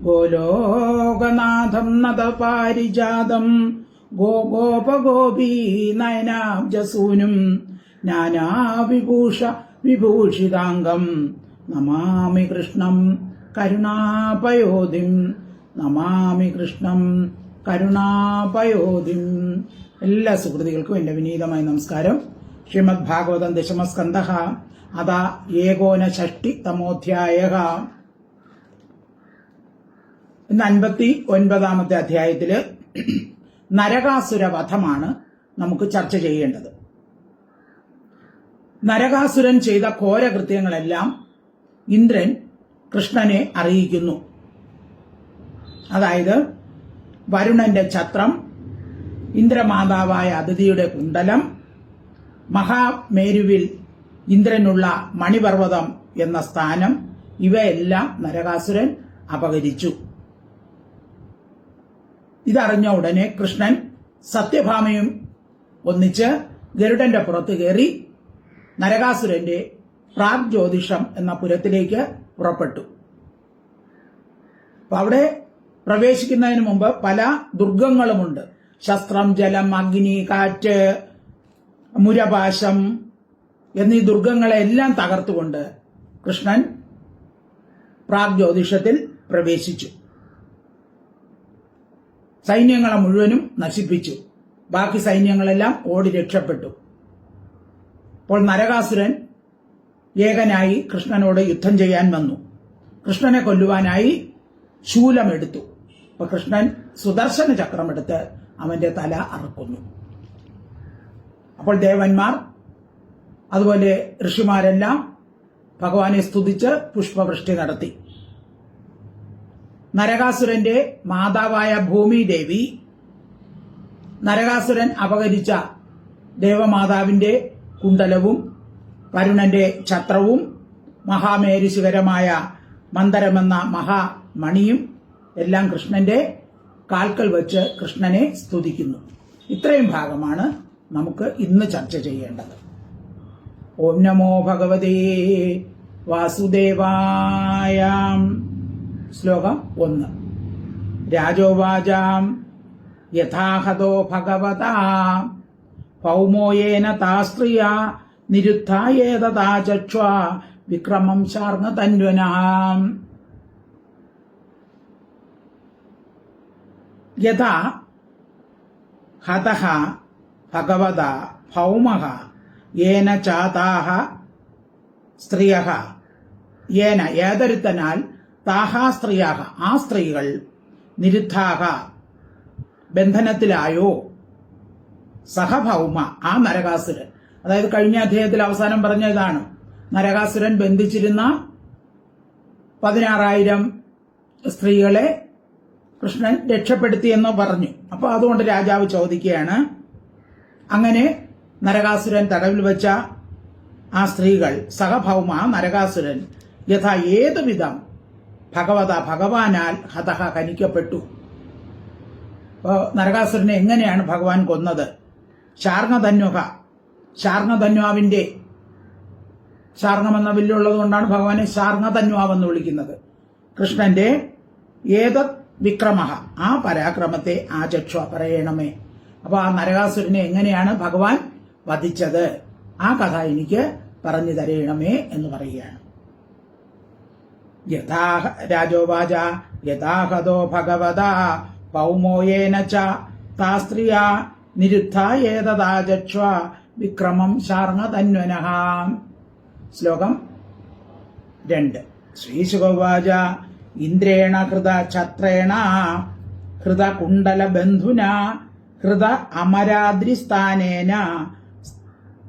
ഗോലോകനാഥം നതപാരിജാതം ഗോഗോപഗോപീ നയനാബ്ജസൂനും നാനാവിഭൂഷ വിഭൂഷിതാംഗം നമാമി കൃഷ്ണം കരുണാപയോധിം നമാമി കൃഷ്ണം കരുണാപയോധിം. എല്ലാ സുഹൃത്തുക്കൾക്കും എൻ്റെ വിനീതമായ നമസ്കാരം. ശ്രീമദ് ഭാഗവതം ദശമസ്കന്ധഃ അത ഏകോനഷഷ്ടിതമോധ്യായഃ. ഇന്ന് 59-ാമത്തെ അധ്യായത്തില് നരകാസുര വധമാണ് നമുക്ക് ചർച്ച ചെയ്യേണ്ടത്. നരകാസുരൻ ചെയ്ത ഘോരകൃത്യങ്ങളെല്ലാം ഇന്ദ്രൻ കൃഷ്ണനെ അറിയിക്കുന്നു. അതായത് വരുണന്റെ ഛത്രം, ഇന്ദ്രമാതാവായ അതിഥിയുടെ കുണ്ടലം, മഹാമേരുവിൽ ഇന്ദ്രനുള്ള മണിപർവ്വതം എന്ന സ്ഥാനം, ഇവയെല്ലാം നരകാസുരൻ അപഹരിച്ചു. ഇതറിഞ്ഞ ഉടനെ കൃഷ്ണൻ സത്യഭാമയും ഒന്നിച്ച് ഗരുഡന്റെ പുറത്ത് കയറി നരകാസുരന്റെ പ്രാഗ്ജ്യോതിഷം എന്ന പുരത്തിലേക്ക് പുറപ്പെട്ടു. അപ്പൊ അവിടെ പ്രവേശിക്കുന്നതിന് മുമ്പ് പല ദുർഗങ്ങളുമുണ്ട്. ശസ്ത്രം, ജലം, അഗ്നി, കാറ്റ്, മുരപാശം എന്നീ ദുർഗങ്ങളെല്ലാം തകർത്തുകൊണ്ട് കൃഷ്ണൻ പ്രാഗ്ജ്യോതിഷത്തിൽ പ്രവേശിച്ചു. സൈന്യങ്ങളെ മുഴുവനും നശിപ്പിച്ചു. ബാക്കി സൈന്യങ്ങളെല്ലാം ഓടി രക്ഷപ്പെട്ടു. അപ്പോൾ നരകാസുരൻ ഏകനായി കൃഷ്ണനോട് യുദ്ധം ചെയ്യാൻ വന്നു. കൃഷ്ണനെ കൊല്ലുവാനായി ശൂലമെടുത്തു. അപ്പൊ കൃഷ്ണൻ സുദർശന ചക്രമെടുത്ത് അവന്റെ തല അറുക്കുന്നു. അപ്പോൾ ദേവന്മാർ അതുപോലെ ഋഷിമാരെല്ലാം ഭഗവാനെ സ്തുതിച്ച് പുഷ്പവൃഷ്ടി നടത്തി. നരകാസുരന്റെ മാതാവായ ഭൂമിദേവി നരകാസുരൻ അപഹരിച്ച ദേവമാതാവിന്റെ കുണ്ടലവും വരുണന്റെ ഛത്രവും മഹാമേരുശിഖരമായ മന്ദരമെന്ന മഹാമണിയും എല്ലാം കൃഷ്ണന്റെ കാൽക്കൽ വെച്ച് കൃഷ്ണനെ സ്തുതിക്കുന്നു. ഇത്രയും ഭാഗമാണ് നമുക്ക് ഇന്ന് ചർച്ച ചെയ്യേണ്ടത്. ഓം നമോ ഭഗവതേ വാസുദേവായ. ശ്ലോകം 1. രാജോവാചാം യഥാഹതോ ഭഗവതാ ഭൗമോയേന താസ്ത്രിയ നിരുദ്ധായേതഥാ ചക്ഷ്വ വിക്രമം ശാർങ്ങതന്വനാം. യഥാ ഹതഃ ഭഗവതാ ഭൗമഃ യേന ചാതാഃ സ്ത്രിയഃ യേന ഏതൊരുത്തനാൽ താഹാ സ്ത്രീയാഹ ആ സ്ത്രീകൾ നിരുദ്ധാഹ ബന്ധനത്തിലായോ സഹഭൗമ ആ നരകാസുരൻ. അതായത് കഴിഞ്ഞ അധ്യായത്തിൽ അവസാനം പറഞ്ഞ ഇതാണ്. നരകാസുരൻ ബന്ധിച്ചിരുന്ന 16,000 സ്ത്രീകളെ കൃഷ്ണൻ രക്ഷപ്പെടുത്തിയെന്ന് പറഞ്ഞു. അപ്പൊ അതുകൊണ്ട് രാജാവ് ചോദിക്കുകയാണ്, അങ്ങനെ നരകാസുരൻ തടവിൽ വെച്ച ആ സ്ത്രീകൾ സഹഭൗമ നരകാസുരൻ യഥാ ഏതുവിധം ഭഗവത ഭഗവാനാൽ ഹതഹ ഹനിക്കപ്പെട്ടു. നരകാസുരനെ എങ്ങനെയാണ് ഭഗവാൻ കൊന്നത്? ശാർങ്ങധന്വഹ ശാർങ്ങധന്വാവിന്റെ ശാർങ്ങമെന്ന വില്ലുള്ളത് കൊണ്ടാണ് ഭഗവാനെ ശാർങ്ങധന്വാവെന്ന് വിളിക്കുന്നത്. കൃഷ്ണന്റെ ഏതത് വിക്രമഃ ആ പരാക്രമത്തെ ആചക്ഷ പറയണമേ. അപ്പൊ ആ നരകാസുരനെ എങ്ങനെയാണ് ഭഗവാൻ വധിച്ചത്, ആ കഥ എനിക്ക് പറഞ്ഞു തരയണമേ എന്ന് പറയുകയാണ്. യഥാ രാജോവാച യഥാഹതോ ഭഗവതാ ഭൗമോയേന ച താസ്ത്രിയ നിരുദ്ധായേതഥാ ചക്ഷ്വ വിക്രമം ശാർങ്ങതന്വനഃ. ശ്ലോകം 2. ശ്രീശുകോവാച ഇന്ദ്രേണ ഹൃത ഛത്രേണ ഹൃത കുണ്ടല ബന്ധുന ഹൃത അമരാദ്രിസ്ഥാനേന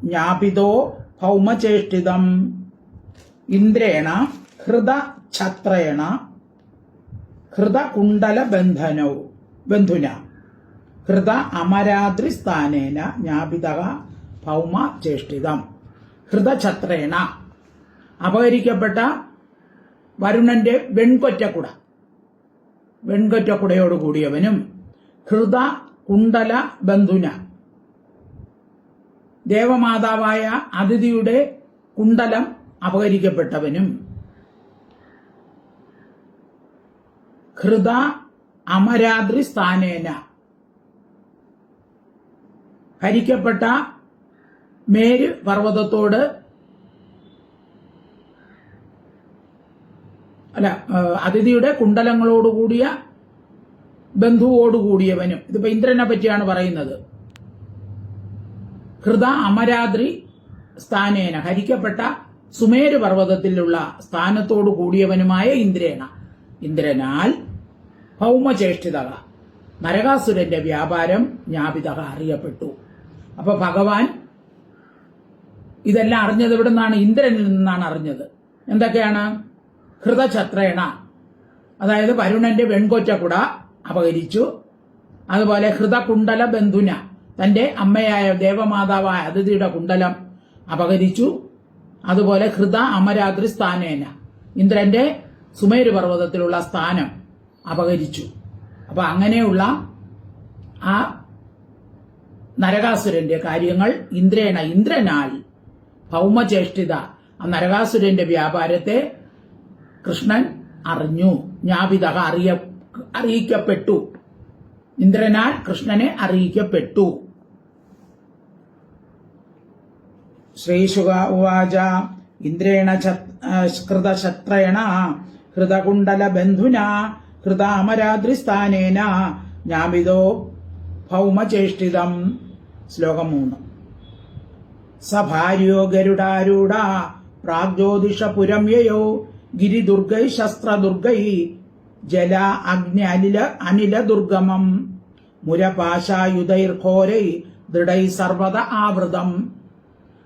ജ്ഞാപിതോ ഭൗമചേഷ്ടിതം. ഇന്ദ്രേണ ഹൃത ഛത്രേണ ഹൃത കുണ്ടല ബന്ധുന ഹൃത അമരാദ്രിസ്ഥാനേന ജ്ഞാപിത ഭൗമചേഷ്ടിതം. ഹൃതഛത്രേണ അപഹരിക്കപ്പെട്ട വരുണന്റെ വെൺകൊറ്റക്കുടയോടുകൂടിയവനും ഹൃത കുണ്ടല ബന്ധുന ദേവമാതാവായ അതിഥിയുടെ കുണ്ടലം അപഹരിക്കപ്പെട്ടവനും ഹൃദ അമരാദ്രി സ്ഥാനേന ഹരിക്കപ്പെട്ട മേരു പർവ്വതത്തോട് അതിഥിയുടെ കുണ്ടലങ്ങളോടുകൂടിയ ബന്ധുവോടുകൂടിയവനും. ഇതിപ്പോ ഇന്ദ്രനെ പറ്റിയാണ് പറയുന്നത്. ഹൃദ അമരാദ്രി സ്ഥാനേന ഹരിക്കപ്പെട്ട സുമേരു പർവ്വതത്തിലുള്ള സ്ഥാനത്തോടു കൂടിയവനുമായ ഇന്ദ്രനാൽ ഭൗമചേഷ്ടിത നരകാസുരന്റെ വ്യാപാരം ജ്ഞാപിത അറിയപ്പെട്ടു. അപ്പൊ ഭഗവാൻ ഇതെല്ലാം അറിഞ്ഞത് എവിടെ നിന്നാണ്? ഇന്ദ്രനിൽ നിന്നാണ് അറിഞ്ഞത്. എന്തൊക്കെയാണ്? ഹൃദഛത്രേണ, അതായത് വരുണന്റെ വെൺകൊറ്റക്കുട അപഹരിച്ചു. അതുപോലെ ഹൃദകുണ്ടല ബന്ധുന, തന്റെ അമ്മയായ ദേവമാതാവായ അതിഥിയുടെ കുണ്ടലം അപഹരിച്ചു. അതുപോലെ ഹൃദ അമരാദ്രി സ്ഥാനേന, ഇന്ദ്രന്റെ സുമേരു പർവ്വതത്തിലുള്ള സ്ഥാനം അപഹരിച്ചു. അപ്പൊ അങ്ങനെയുള്ള ആ നരകാസുരന്റെ കാര്യങ്ങൾ ഇന്ദ്രനാൽ ഭൗമചേഷ്ടിത ആ നരകാസുരന്റെ വ്യാപാരത്തെ കൃഷ്ണൻ അറിഞ്ഞു. ജ്ഞാപിത അറിയിക്കപ്പെട്ടു. ഇന്ദ്രനാൽ കൃഷ്ണനെ അറിയിക്കപ്പെട്ടു. ശ്രീശുക ഉവാച ഇന്ദ്രേണ കൃതശത്രേണ ഹൃദകുണ്ടല ബന്ധുന ഹൃദാമരാദ്രിസ്ഥാനേന ജ്ഞാപിതോ ഭൗമചേഷ്ടിതം. ശ്ലോകം 3. സഭാര്യോ ഗരുഡാരൂഢ പ്രാഗ്ജ്യോതിഷപുരം യയോ ഗിരിദുർഗൈ ശസ്ത്രദുർഗൈ ജല അഗ്നി അനില ദുർഗമം മുരപാശായുധൈർഘോരൈ ദൃഢൈ സർവത ആവൃതം.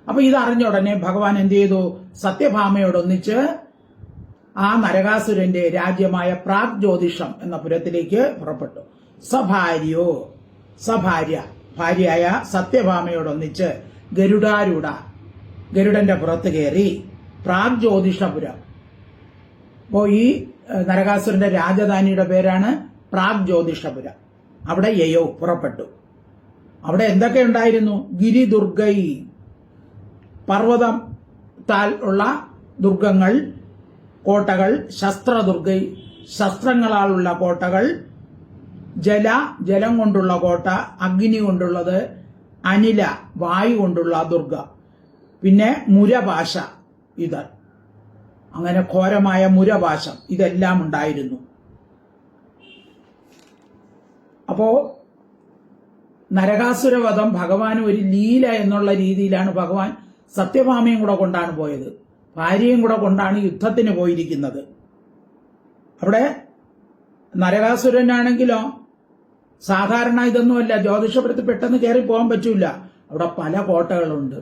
അപ്പൊ ഇതറിഞ്ഞ ഉടനെ ഭഗവാൻ എന്ത് ചെയ്തു? സത്യഭാമയോടൊന്നിച്ച് ആ നരകാസുരന്റെ രാജ്യമായ പ്രാഗ്ജ്യോതിഷം എന്ന പുരത്തിലേക്ക് പുറപ്പെട്ടു. ഭാര്യയായ സത്യഭാമയോടൊന്നിച്ച് ഗരുഡാരൂഢ, ഗരുഡന്റെ പുറത്ത് കയറി പ്രാഗ്ജ്യോതിഷപുരം. അപ്പോ ഈ നരകാസുരന്റെ രാജധാനിയുടെ പേരാണ് പ്രാഗ്ജ്യോതിഷപുരം. അവിടെ യയോ പുറപ്പെട്ടു. അവിടെ എന്തൊക്കെ ഉണ്ടായിരുന്നു? ഗിരിദുർഗൈ, പർവ്വതത്താൽ ഉള്ള ദുർഗങ്ങൾ, കോട്ടകൾ, ശസ്ത്രദുർഗൈ, ശസ്ത്രങ്ങളാലുള്ള കോട്ടകൾ, ജലം കൊണ്ടുള്ള കോട്ട, അഗ്നി കൊണ്ടുള്ളത്, അനില വായു കൊണ്ടുള്ള ദുർഗ, പിന്നെ മുരഭാഷ, ഇത് അങ്ങനെ ഘോരമായ മുരഭാഷം, ഇതെല്ലാം ഉണ്ടായിരുന്നു. അപ്പോ നരകാസുരവധം ഭഗവാൻ ഒരു ലീല എന്നുള്ള രീതിയിലാണ് ഭഗവാൻ സത്യഭാമയും കൂടെ കൊണ്ടാണ് പോയത്. ഭാര്യയും കൂടെ കൊണ്ടാണ് യുദ്ധത്തിന് പോയിരിക്കുന്നത്. അവിടെ നരകാസുരനാണെങ്കിലോ സാധാരണ ഇതൊന്നുമല്ല, ജ്യോതിഷപുരത്ത് പെട്ടെന്ന് കയറി പോകാൻ പറ്റൂല. അവിടെ പല കോട്ടകളുണ്ട്.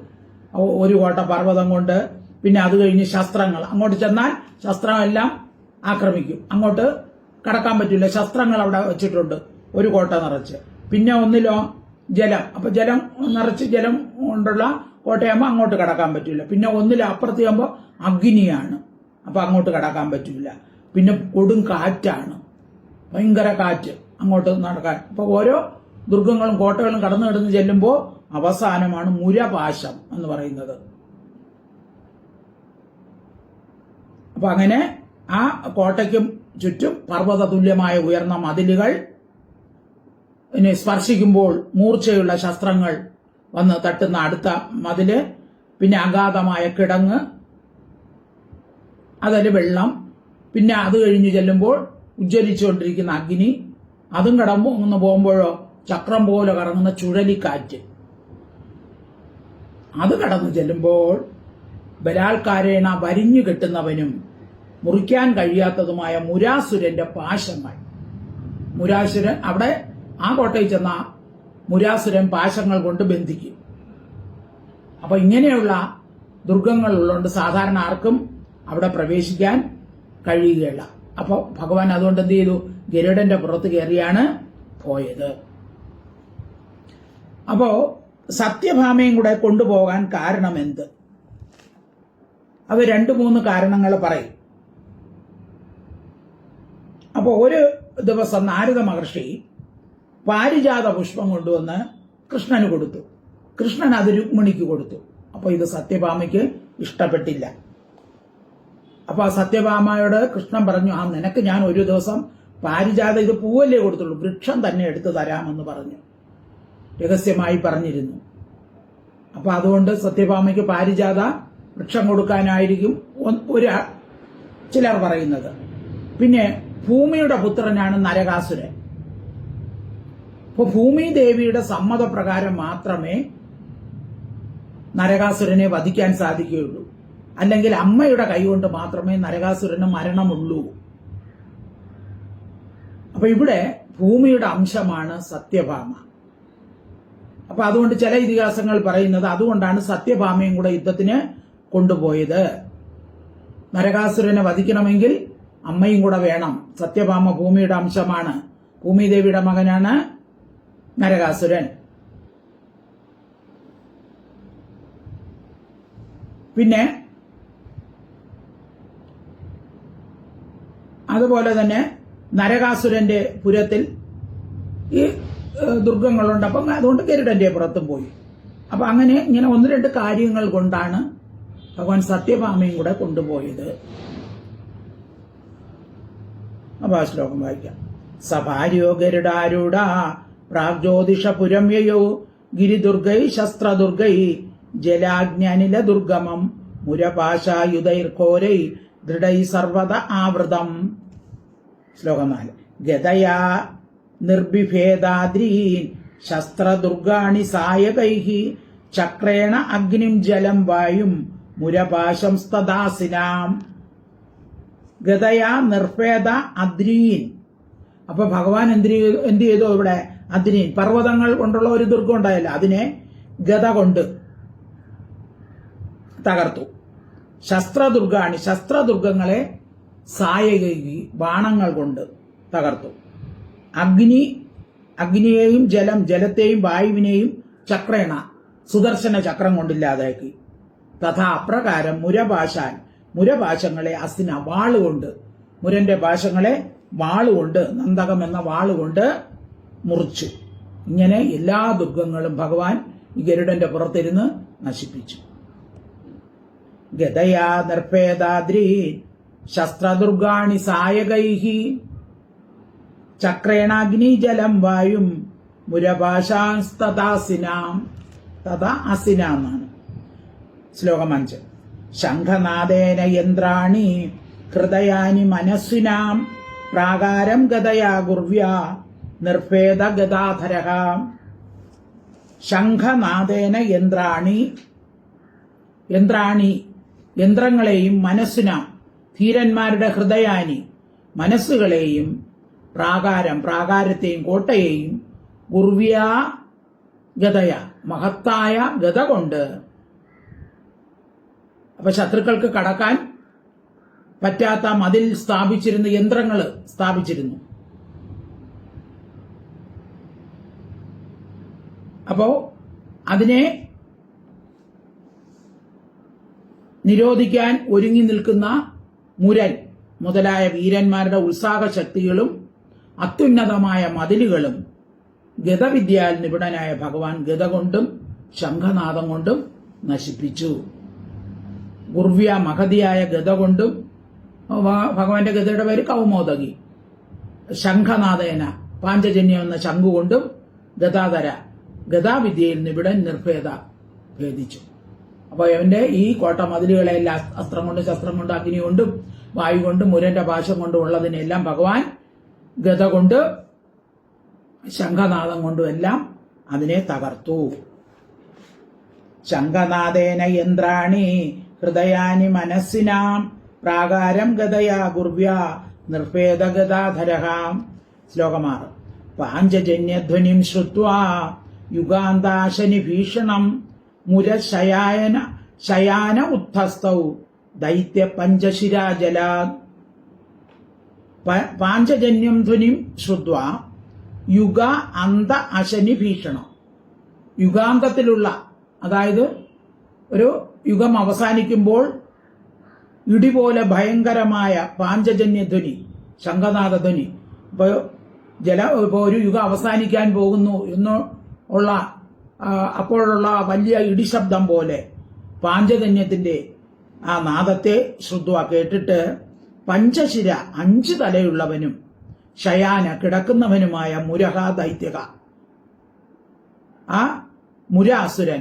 ഒരു കോട്ട പർവ്വതം കൊണ്ട്, പിന്നെ അത് കഴിഞ്ഞ് ശസ്ത്രങ്ങൾ, അങ്ങോട്ട് ചെന്നാൽ ശസ്ത്രമെല്ലാം ആക്രമിക്കും, അങ്ങോട്ട് കടക്കാൻ പറ്റില്ല. ശസ്ത്രങ്ങൾ അവിടെ വെച്ചിട്ടുണ്ട് ഒരു കോട്ട നിറച്ച്. പിന്നെ ഒന്നിലോ ജലം, അപ്പൊ ജലം നിറച്ച് ജലം കൊണ്ടുള്ള കോട്ടയാകുമ്പോൾ അങ്ങോട്ട് കടക്കാൻ പറ്റില്ല. പിന്നെ ഒന്നിലോ അപ്പുറത്ത് ചെയ്യുമ്പോൾ അഗ്നിയാണ്, അപ്പൊ അങ്ങോട്ട് കടക്കാൻ പറ്റില്ല. പിന്നെ കൊടും കാറ്റാണ്, ഭയങ്കര കാറ്റ്, അങ്ങോട്ട് നടക്കാൻ. അപ്പൊ ഓരോ ദുർഗങ്ങളും കോട്ടകളും കടന്നു കിടന്ന് ചെല്ലുമ്പോൾ അവസാനമാണ് മുരപാശം എന്ന് പറയുന്നത്. അപ്പൊ അങ്ങനെ ആ കോട്ടയ്ക്കും ചുറ്റും പർവ്വത തുല്യമായ ഉയർന്ന മതിലുകൾ, പിന്നെ സ്പർശിക്കുമ്പോൾ മൂർച്ചയുള്ള ശസ്ത്രങ്ങൾ വന്ന് തട്ടുന്ന അടുത്ത മതില്, പിന്നെ അഗാധമായ കിടങ്ങ്, അതിൽ വെള്ളം, പിന്നെ അത് കഴിഞ്ഞ് ചെല്ലുമ്പോൾ ഉജ്ജ്വലിച്ചുകൊണ്ടിരിക്കുന്ന അഗ്നി, അതും കടന്നു പോകുമ്പോഴോ ചക്രം പോലെ കറങ്ങുന്ന ചുഴലിക്കാറ്റ്, അത് കടന്നു ചെല്ലുമ്പോൾ ബലാത്കാരേണ വരിഞ്ഞു കെട്ടുന്നവനും മുറിക്കാൻ കഴിയാത്തതുമായ മുരാസുരന്റെ പാശങ്ങൾ. മുരാസുരൻ അവിടെ ആ കോട്ടയിൽ ചെന്ന മുരാസുരൻ പാശങ്ങൾ കൊണ്ട് ബന്ധിക്കും. അപ്പൊ ഇങ്ങനെയുള്ള ദുർഗങ്ങൾ ഉള്ളതുകൊണ്ട് സാധാരണ ആർക്കും അവിടെ പ്രവേശിക്കാൻ കഴിയുകയില്ല. അപ്പൊ ഭഗവാൻ അതുകൊണ്ട് എന്ത് ചെയ്തു? ഗരുഡന്റെ പുറത്ത് കയറിയാണ് പോയത്. അപ്പോ സത്യഭാമയും കൂടെ കൊണ്ടുപോകാൻ കാരണം എന്ത്? അത് 2-3 കാരണങ്ങൾ പറയും. അപ്പോ ഒരു ദിവസം നാരദ മഹർഷി പാരിജാത പുഷ്പം കൊണ്ടുവന്ന് കൃഷ്ണന് കൊടുത്തു. കൃഷ്ണൻ അത് രുക്മിണിക്ക് കൊടുത്തു. അപ്പൊ ഇത് സത്യഭാമയ്ക്ക് ഇഷ്ടപ്പെട്ടില്ല. അപ്പൊ സത്യഭാമയോട് കൃഷ്ണൻ പറഞ്ഞു, ആ നിനക്ക് ഞാൻ ഒരു ദിവസം പാരിജാത, ഇത് പൂവല്ലേ കൊടുത്തുള്ളൂ, വൃക്ഷം തന്നെ എടുത്തു തരാമെന്ന് പറഞ്ഞു, രഹസ്യമായി പറഞ്ഞിരുന്നു. അപ്പൊ അതുകൊണ്ട് സത്യഭാമയ്ക്ക് പാരിജാത വൃക്ഷം കൊടുക്കാനായിരിക്കും ചിലർ പറയുന്നത്. പിന്നെ ഭൂമിയുടെ പുത്രനാണ് നരകാസുരൻ. അപ്പൊ ഭൂമി ദേവിയുടെ സമ്മതപ്രകാരം മാത്രമേ നരകാസുരനെ വധിക്കാൻ സാധിക്കുകയുള്ളൂ. അല്ലെങ്കിൽ അമ്മയുടെ കൈകൊണ്ട് മാത്രമേ നരകാസുരന് മരണമുള്ളൂ. അപ്പൊ ഇവിടെ ഭൂമിയുടെ അംശമാണ് സത്യഭാമ. അപ്പൊ അതുകൊണ്ട് ചില ഇതിഹാസങ്ങൾ പറയുന്നത് അതുകൊണ്ടാണ് സത്യഭാമയും കൂടെ യുദ്ധത്തിന് കൊണ്ടുപോയത്. നരകാസുരനെ വധിക്കണമെങ്കിൽ അമ്മയും കൂടെ വേണം. സത്യഭാമ ഭൂമിയുടെ അംശമാണ്. ഭൂമിദേവിയുടെ മകനാണ് നരകാസുരൻ. പിന്നെ അതുപോലെ തന്നെ നരകാസുരന്റെ പുരത്തിൽ ഈ ദുർഗങ്ങളുണ്ട്. അപ്പം അതുകൊണ്ട് ഗരുഡന്റെ പുറത്തും പോയി. അപ്പൊ അങ്ങനെ ഇങ്ങനെ ഒന്ന് രണ്ട് കാര്യങ്ങൾ കൊണ്ടാണ് ഭഗവാൻ സത്യഭാമയും കൂടെ കൊണ്ടുപോയത്. അപ്പൊ ആ ശ്ലോകം വായിക്കാം. സഭാര്യോ ഗരുഡാരൂഢ പ്രാഗ്ജ്യോതിഷപുരം യയോ ഗിരിദുർഗൈ ശസ്ത്രദുർഗൈ ജലാജ്ഞനില ദുർഗമം മുരപാശായുധൈർഘോരൈ ദൃഢൈ സർവത ആവൃതം. ശ്ലോകം 4. ഗതയാ നിർബിഭേദാദ്രീൻ ശസ്ത്രദുർഗാണി സായകൈഃ ചക്രേണ അഗ്നിം ജലം വായും മുരപാശം സ്തദാസിനാം. ഗതയാ നിർഭേദ അദ്രീൻ. അപ്പൊ ഭഗവാൻ എന്ത് ചെയ്തു? ഇവിടെ അദ്രീൻ പർവ്വതങ്ങൾ കൊണ്ടുള്ള ഒരു ദുർഗം ഉണ്ടായല്ലോ, അതിനെ ഗത കൊണ്ട് തകർത്തു. ശസ്ത്രദുർഗാണി, ശസ്ത്രദുർഗങ്ങളെ സായകി ബാണങ്ങൾ കൊണ്ട് തകർത്തു. അഗ്നിയെയും ജലത്തെയും വായുവിനെയും ചക്രേണ സുദർശന ചക്രം കൊണ്ടില്ലാതാക്കി. തഥാ അപ്രകാരം മുരപാശങ്ങളെ അസ്തിന വാളുകൊണ്ട്, മുരന്റെ പാശങ്ങളെ വാളുകൊണ്ട്, നന്ദകം എന്ന വാളുകൊണ്ട് മുറിച്ചു. ഇങ്ങനെ എല്ലാ ദുർഗങ്ങളും ഭഗവാൻ ഈ ഗരുഡന്റെ പുറത്തിരുന്ന് നശിപ്പിച്ചു. ഗതയാ നിർഭേദാദ്രീ ശസ്ത്രദുർഗാണി സായകൈഃ ചക്രേണാഗ്നിജലം വായും മുരപാശാസ്തദാസിനാം. തഥാ അസിന എന്നാണ്. ശ്ലോകം 5. ശംഖനാദേന യന്ത്രാണി ഹൃദയാനി മനസ്സുനാം പ്രാകാരം ഗതയാ ഗുർവ്യാ നിർഭേദ ഗദാധരഃ. ശംഖനാദേന യന്ത്രങ്ങളെയും മനസ്സുനാം ധീരന്മാരുടെ ഹൃദയാനി മനസ്സുകളെയും പ്രാകാരത്തെയും കോട്ടയെയും ഗുർവ്യാ ഗതയ മഹത്തായ ഗത കൊണ്ട്. അപ്പൊ ശത്രുക്കൾക്ക് കടക്കാൻ പറ്റാത്ത മതിൽ സ്ഥാപിച്ചിരുന്ന യന്ത്രങ്ങൾ സ്ഥാപിച്ചിരുന്നു. അപ്പോ അതിനെ നിരോധിക്കാൻ ഒരുങ്ങി നിൽക്കുന്ന മുരൻ മുതലായ വീരന്മാരുടെ ഉത്സാഹ ശക്തികളും അത്യുന്നതമായ മതിലുകളും ഗതവിദ്യയാൽ നിപുണനായ ഭഗവാൻ ഗത കൊണ്ടും ശംഖനാദം കൊണ്ടും നശിപ്പിച്ചു. ഗുർവ്യ മഹതിയായ ഗത കൊണ്ടും, ഭഗവാന്റെ ഗതയുടെ പേര് കൗമോദകി. ശംഖനാദേന പാഞ്ചജന്യം എന്ന ശംഖുകൊണ്ടും ഗതാധര ഗതാവിദ്യയിൽ നിപുണൻ നിർഭേദ ഭേദിച്ചു. അപ്പോൾ അവന്റെ ഈ കോട്ട മതിലുകളെല്ലാം അസ്ത്രം കൊണ്ടും ശസ്ത്രം കൊണ്ടും അഗ്നി കൊണ്ടും വായു കൊണ്ടും മുരന്റെ പാശം കൊണ്ടും ഉള്ളതിനെല്ലാം ഭഗവാൻ ഗത കൊണ്ട് ശംഖനാദം കൊണ്ടും എല്ലാം അതിനെ തകർത്തു. ശംഖനാദേന യന്ത്രാണി ഹൃദയാനി മനസ്സിനാം പ്രാകാരം ഗതയാ ഗുർവ്യാ നിർഭേദ ഗദാധരഃ. ശ്ലോകം 6. പാഞ്ചജന്യധ്വനിം ശ്രുത്വാ യുഗാന്താശനി ഭീഷണം മുരശയാന ഉത്ഥസ്ഥൗ ദൈത്യ പഞ്ചശിരാജലാത്. പാഞ്ചജന്യം ധ്വനിം ശ്രുത്വാ യുഗ അന്ത അശനി ഭീഷണം. യുഗാന്തത്തിലുള്ള, അതായത് ഒരു യുഗം അവസാനിക്കുമ്പോൾ ഇടിപോലെ ഭയങ്കരമായ പാഞ്ചജന്യധ്വനി, ശംഖനാദധ്വനി. ഇപ്പോൾ ഒരു യുഗം അവസാനിക്കാൻ പോകുന്നു അപ്പോഴുള്ള വലിയ ഇടിശബ്ദം പോലെ പാഞ്ചജന്യത്തിന്റെ ആ നാദത്തെ ശ്രുത്വ കേട്ടിട്ട് പഞ്ചശിര 5 തലയുള്ളവനും ശയാന കിടക്കുന്നവനുമായ മുരഹ ദൈത്യക, ആ മുരാസുരൻ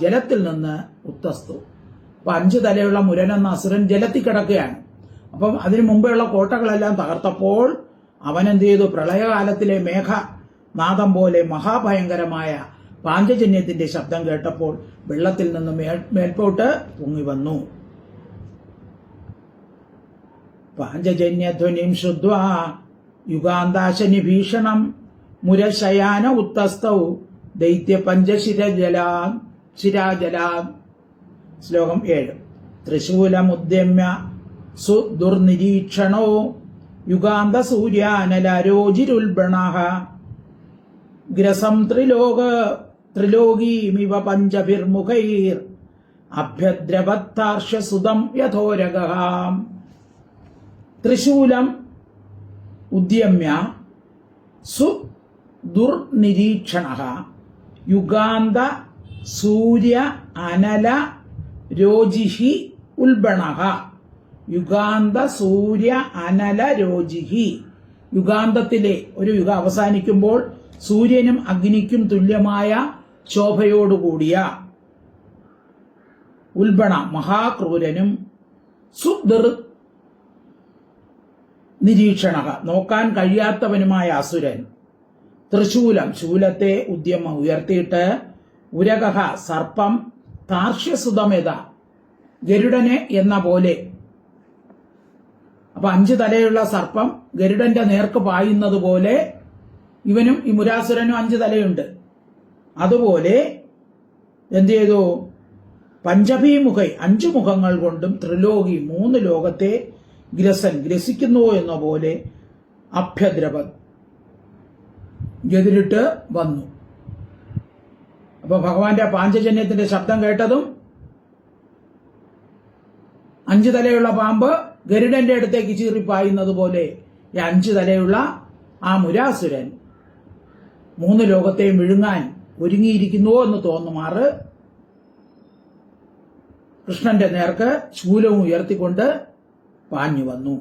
ജലത്തിൽ നിന്ന് ഉത്തസ്തു. അപ്പൊ 5 തലയുള്ള മുരൻ എന്ന അസുരൻ ജലത്തിൽ കിടക്കുകയാണ്. അപ്പം അതിനു മുമ്പെയുള്ള കോട്ടകളെല്ലാം തകർത്തപ്പോൾ അവൻ എന്ത് ചെയ്തു? പ്രളയകാലത്തിലെ മേഘനാദം പോലെ മഹാഭയങ്കരമായ പാഞ്ചജന്യത്തിന്റെ ശബ്ദം കേട്ടപ്പോൾ വെള്ളത്തിൽ നിന്ന് മേൽപോട്ട് പൊങ്ങി വന്നു. പാഞ്ചജന്യധ്വനിം ശ്രുത്വാ യുഗാന്താശനി ഭീഷണം മുരശയാന ഉത്തസ്തൗ ദൈത്യ പഞ്ചശിരാജലാ. ശ്ലോകം 7. ത്രിശൂലമുദ്യമ്യ സുദുർനിരീക്ഷണോ യുഗാന്ത സൂര്യാനലരോജിരുൽബണഃ ഗ്രസം ത്രിലോകീമിവ പഞ്ചഭിർമുഖൈർ അഭ്യദ്രവത്താർഷ്യസുതം യഥോരഗഃ. ത്രിശൂലം ഉദ്യമ്യ സുദുർനിരീക്ഷണഃ യുഗാന്ത സൂര്യ അനല രോജിഹി ഉൽബണഃ. യുഗാന്ത സൂര്യ അനല രോജിഹി. യുഗാന്തത്തിലെ ഒരു യുഗം അവസാനിക്കുമ്പോൾ സൂര്യനും അഗ്നിക്കും തുല്യമായ ശോഭയോടുകൂടിയ ഉൽബണ മഹാക്രൂരനും സുദുർ നിരീക്ഷണ നോക്കാൻ കഴിയാത്തവനുമായ അസുരൻ ത്രിശൂലം ശൂലത്തെ ഉദ്യമ ഉയർത്തിയിട്ട് ഉരകഹ സർപ്പം താർഷ്യസുതമെത ഗരുഡനെ എന്ന പോലെ. അപ്പൊ 5 തലയുള്ള സർപ്പം ഗരുഡന്റെ നേർക്ക് പായുന്നത് പോലെ ഇവനും ഈ മുരാസുരനും 5 തലയുണ്ട്. അതുപോലെ എന്ത് ചെയ്തു? പഞ്ചഭീമുഖൈ 5 മുഖങ്ങൾ കൊണ്ടും ത്രിലോകി 3 ലോകത്തെ ഗ്രസിക്കുന്നു എന്ന പോലെ അഭ്യദ്രവ എതിരിട്ട് വന്നു. അപ്പൊ ഭഗവാന്റെ പാഞ്ചജന്യത്തിന്റെ ശബ്ദം കേട്ടതും 5 തലയുള്ള പാമ്പ് ഗരുഡന്റെ അടുത്തേക്ക് ചീറിപ്പായുന്നത് പോലെ ഈ 5 തലയുള്ള ആ മുരാസുരൻ 3 ലോകത്തെയും വിഴുങ്ങാൻ ഒരുങ്ങിയിരിക്കുന്നുവോ എന്ന് തോന്നുമാറ് കൃഷ്ണന്റെ നേർക്ക് ശൂലവും ഉയർത്തിക്കൊണ്ട് പാഞ്ഞു വന്നു.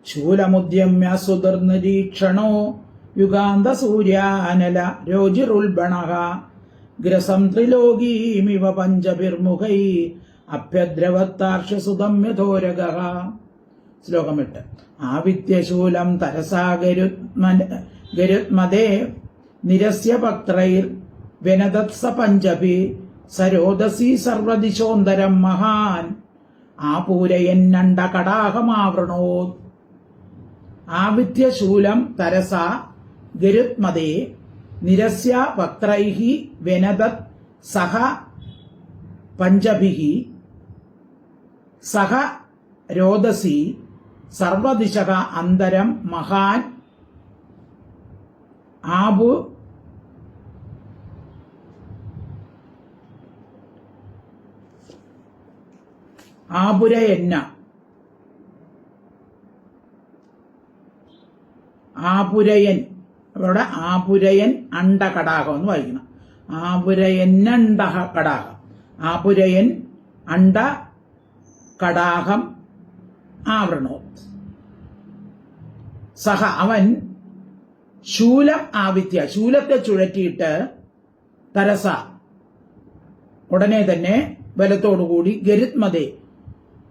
ശൂലമുദ്യമ്യ സുദുർനിരീക്ഷണോ യുഗാന്ത സൂര്യാനല രോജിരുൽബണഃ ഗ്രസം ത്രിലോകീമിവ പഞ്ചഭിർമുഖൈ അഭ്യദ്രവത്താർഷ്യസുതം യഥോരഗഃ. ശ്ലോകം 8. ആവിത്യശൂലം തരസാ ഗരുത്മദേ നിരസ്യ ഭക്ത്രൈർ വ്യനദത്സ പഞ്ചഭി സരോദസി സർവദിശോന്തരം മഹാൻ ആപൂരയന്നണ്ട കടാഹമാവൃണോത്. ആവിത്യശൂലം തരസ ഗരുത്മദേ നിരസ്യ ഭക്ത്രൈഹി വ്യനദത് സഹ പഞ്ചഭിഹി സഹ രോദസി സർവദിശക അന്തരം മഹാൻ ആപുരയന്ന ആപുരയൻ അവിടെ ആപുരയൻ അണ്ടകടാകം എന്ന് വായിക്കണം. ആപുരയന്നണ്ട കടാകം. ആപുരയൻ അണ്ട കടാകം ആവൃണോത്. സഹ അവൻ ശൂലം ആവിത്യ ശൂലത്തെ ചുഴറ്റിയിട്ട് തരസ ഉടനെ തന്നെ ബലത്തോടുകൂടി ഗരുത്മതേ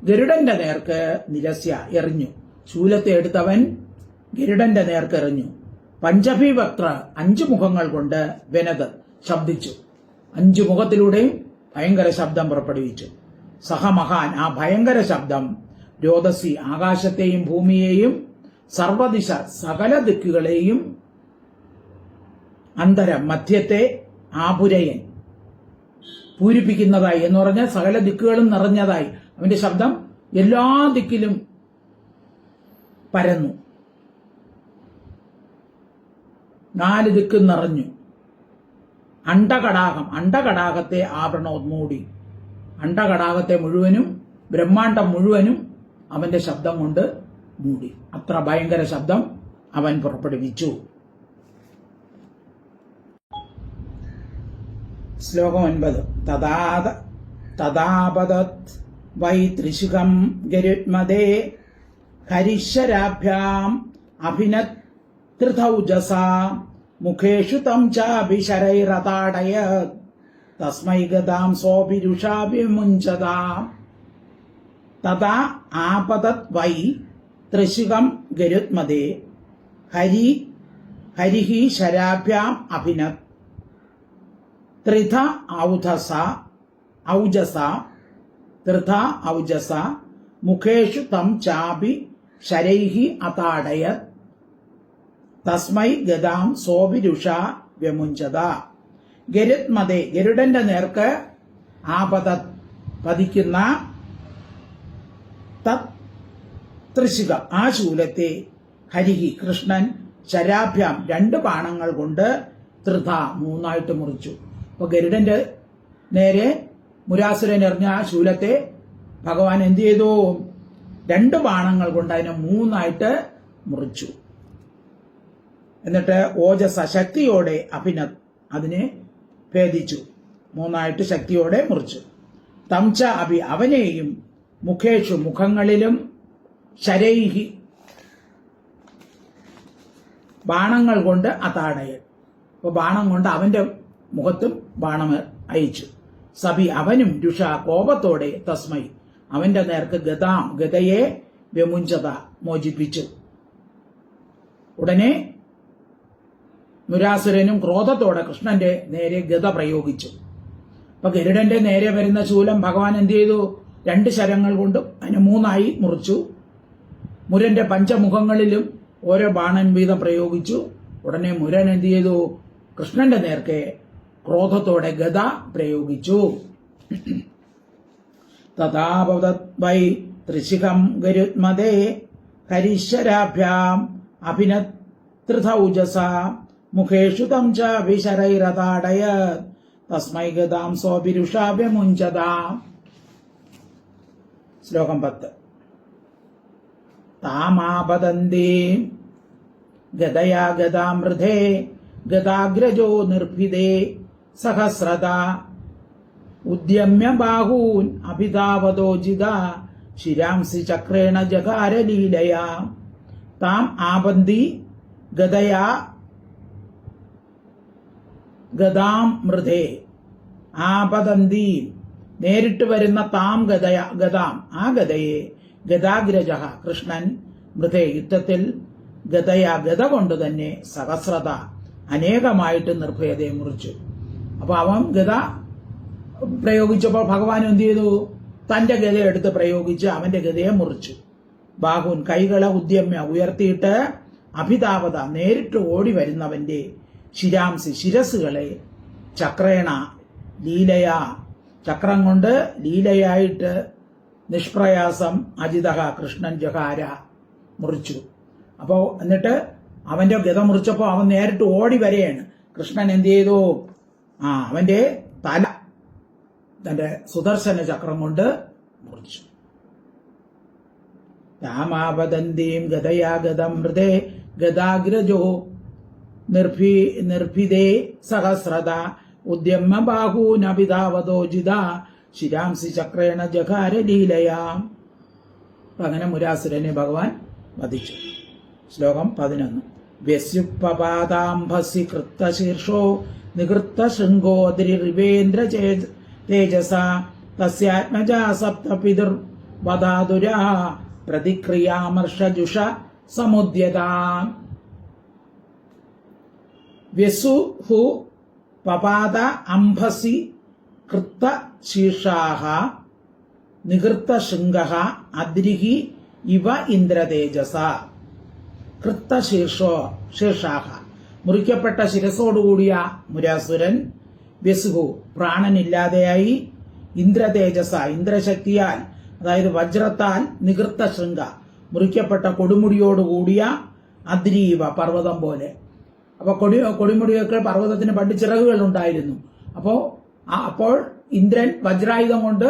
ഗരുഡന്റെ നേർക്ക് നിരസ്യ എറിഞ്ഞു. ശൂലത്തെ എടുത്തവൻ ഗരുഡന്റെ നേർക്ക് എറിഞ്ഞു. പഞ്ചഭീവക്ത്ര 5 മുഖങ്ങൾ കൊണ്ട് വെനത് ശബ്ദിച്ചു. 5 മുഖത്തിലൂടെയും ഭയങ്കര ശബ്ദം പുറപ്പെടുവിച്ചു. സഹമഹാൻ ആ ഭയങ്കര ശബ്ദം രോദസി ആകാശത്തെയും ഭൂമിയെയും സർവദിശ സകല ദിക്കുകളെയും അന്തരം മധ്യത്തെ ആപുരയൻ പൂരിപ്പിക്കുന്നതായി എന്ന് പറഞ്ഞാൽ സകല ദിക്കുകളും നിറഞ്ഞതായി അവന്റെ ശബ്ദം എല്ലാ ദിക്കിലും പരന്നു. 4 ദിക്കും നിറഞ്ഞു. അണ്ടകടാകത്തെ ആവരണോന്മൂടി. അണ്ടകടാകത്തെ മുഴുവനും ബ്രഹ്മാണ്ടം മുഴുവനും അവന്റെ ശബ്ദം കൊണ്ട് മൂടി. അത്ര ഭയങ്കര ശബ്ദം അവൻ പുറപ്പെടുവിച്ചു. ശ്ലോകം 9. തഥാപതത് വൈ ത്രിശുകം ഗരുത്മദേ ഹരിശരാഭ്യാം അഭിനതൃതൗജസാ മുഖേഷു തം ചാഭിശരൈരതാടയത് തസ്മൈ ഗതാം സോഭിരുഷാഭിമുഞ്ചതാ. തഥാ ആപതത് വൈ ത്രിശുകം ഗരുത്മദേ ഹരിഹി ശരാഭ്യാം അഭിനത് ത്രിധ ഔജസ മുഖേഷു തം ചാപി ശരൈഹി അതാടയത് തസ്മൈ ഗതാം സോഭിരുഷ വ്യമുഞ്ചത. ഗരുത്മദേ, ഗരുഡന്റെ നേർക്ക് ആപതത് പതിക്കുന്ന തത് ത്രിശികം, ആ ശൂലത്തെ ഹരിഹി കൃഷ്ണൻ ശരാഭ്യാം 2 ബാണങ്ങൾ കൊണ്ട് ത്രിധ 3ആയിട്ട് മുറിച്ചു. അപ്പൊ ഗരുഡന്റെ നേരെ മുരാസുരൻ എറിഞ്ഞ ആ ശൂലത്തെ ഭഗവാൻ എന്ത് ചെയ്തു? 2 ബാണങ്ങൾ കൊണ്ട് അതിനെ 3ആയിട്ട് മുറിച്ചു. എന്നിട്ട് ഓജസ ശക്തിയോടെ അഭിനത് അതിനെ ഭേദിച്ചു, 3ആയിട്ട് ശക്തിയോടെ മുറിച്ചു. തംച അഭി അവനെയും മുഖേഷു മുഖങ്ങളിലും ശരൈഹി ബാണങ്ങൾ കൊണ്ട് അതാടയൻ, അപ്പൊ ബാണം കൊണ്ട് അവന്റെ മുഖത്തും ബാണം അയച്ചു. സഭി അവനും രുഷ കോപത്തോടെ തസ്മൈ അവന്റെ നേർക്ക് ഗതയെ വ്യമുഞ്ചത മോചിപ്പിച്ചു. ഉടനെ മുരാസുരനും ക്രോധത്തോടെ കൃഷ്ണന്റെ നേരെ ഗത പ്രയോഗിച്ചു. അപ്പൊ ഗരുഡന്റെ നേരെ വരുന്ന ശൂലം ഭഗവാൻ എന്ത് ചെയ്തു? 2 ശരങ്ങൾ കൊണ്ടും അതിനെ 3ആയി മുറിച്ചു. മുരന്റെ പഞ്ചമുഖങ്ങളിലും ഓരോ ബാണൻ വീതം പ്രയോഗിച്ചു. ഉടനെ മുരൻ എന്ത് ചെയ്തു? കൃഷ്ണന്റെ നേർക്ക് ക്രോധത്തോടെ ഗത പ്രയോഗിച്ചു. തഥാപതത് വൈ ത്രിശിഖം ഗരുത്മദേ ഹരിശരാഭ്യാം അഭിനതൃതൗജസ മുഖേഷു തം ചാഭിശരൈരതാടയത് തസ്മൈ ഗതാം സോഭിരുഷാഭ്യമുഞ്ചത. ശ്ലോകം 10. താമാപതന്തി ഗദയാ ഗദാമൃധേ ഗദാഗ്രജോ നിർഭിദേ സഹസ്രത ഉദ്യമ്യ ബാഹൂൻ അഭിതാവതോജിത ശിരാംസി ചക്രേണ ജകാരലീലയാ. താം ആപന്തി ഗദയാ ഗദാം മൃധേ. ആപതന്തി നേരിട്ട് വരുന്ന താം ഗദാം ആ ഗദയെ ഗദാഗ്രജ കൃഷ്ണൻ മൃധേ യുദ്ധത്തിൽ ഗദ കൊണ്ട് തന്നെ സഹസ്രത അനേകമായിട്ട് നിർഭയതയെ മുറിച്ചു. അപ്പൊ അവൻ ഗദ പ്രയോഗിച്ചപ്പോൾ ഭഗവാൻ എന്ത് ചെയ്തു? തന്റെ ഗദ എടുത്ത് പ്രയോഗിച്ച് അവന്റെ ഗദയെ മുറിച്ചു. ബാഹുൻ കൈകളെ ഉദ്യമ്യ ഉയർത്തിയിട്ട് അഭിതാപത നേരിട്ട് ഓടി വരുന്നവന്റെ ശിരാംസി ശിരസുകളെ ചക്രേണ ലീലയാ ചക്രം കൊണ്ട് ലീലയായിട്ട് നിഷ്പ്രയാസം അജിത കൃഷ്ണൻ ജഹാര മുറിച്ചു. അപ്പോ എന്നിട്ട് അവന്റെ ഗത മുറിച്ചപ്പോ അവൻ നേരിട്ട് ഓടി വരെയാണ്. കൃഷ്ണൻ എന്ത് ചെയ്തു? അവന്റെ തല തന്റെ സുദർശന ചക്രം കൊണ്ട് മുറിച്ചു. രാമാപദന്തീം ഗതയാ ഗതം ഹൃദേ ഗദാഗ്രജോ നിർഭിദേ സഹസ്രത ഉദ്യമ്യ ബാഹൂനഭിതാവതോജിത ശിരാംസി ചക്രേണ ജകാര ലീലയാം. അങ്ങനെ മുരാസുരനെ ഭഗവാൻ വധിച്ചു. ശ്ലോകം 11. വ്യസ്യുപ്പപാദാംഭസി കൃത്തശീർഷോ നികൃത്ത ശൃംഗോദ്രിവേന്ദ്ര തേജസ തസ്യാത്മജാ സപ്തപിതുർ വധാതുരാ പ്രതിക്രിയാമർഷജുഷ സമുദ്യതാ. വ്യസുഹു പപാദ അംഭസി കൃത്ത ശീർഷാഹ നികൃത്ത ശൃംഗഃ അദ്രിഹി ഇവ ഇന്ദ്രതേജസ. കൃത്ത ശീർഷാഹ മുറിക്കപ്പെട്ട ശിരസോടുകൂടിയ മുരാസുരൻ വ്യസുഹു പ്രാണനില്ലാതെയായി ഇന്ദ്രതേജസ ഇന്ദ്രശക്തിയാൽ അതായത് വജ്രത്താൽ നികൃത്ത ശൃംഗ മുറിക്കപ്പെട്ട കൊടുമുടിയോടുകൂടിയ അദ്രീവ പർവ്വതം പോലെ. അപ്പൊ കൊടിമുടിയൊക്കെ പർവ്വതത്തിന് പണ്ട് ചിറകുകൾ ഉണ്ടായിരുന്നു. അപ്പോൾ ഇന്ദ്രൻ വജ്രായുധം കൊണ്ട്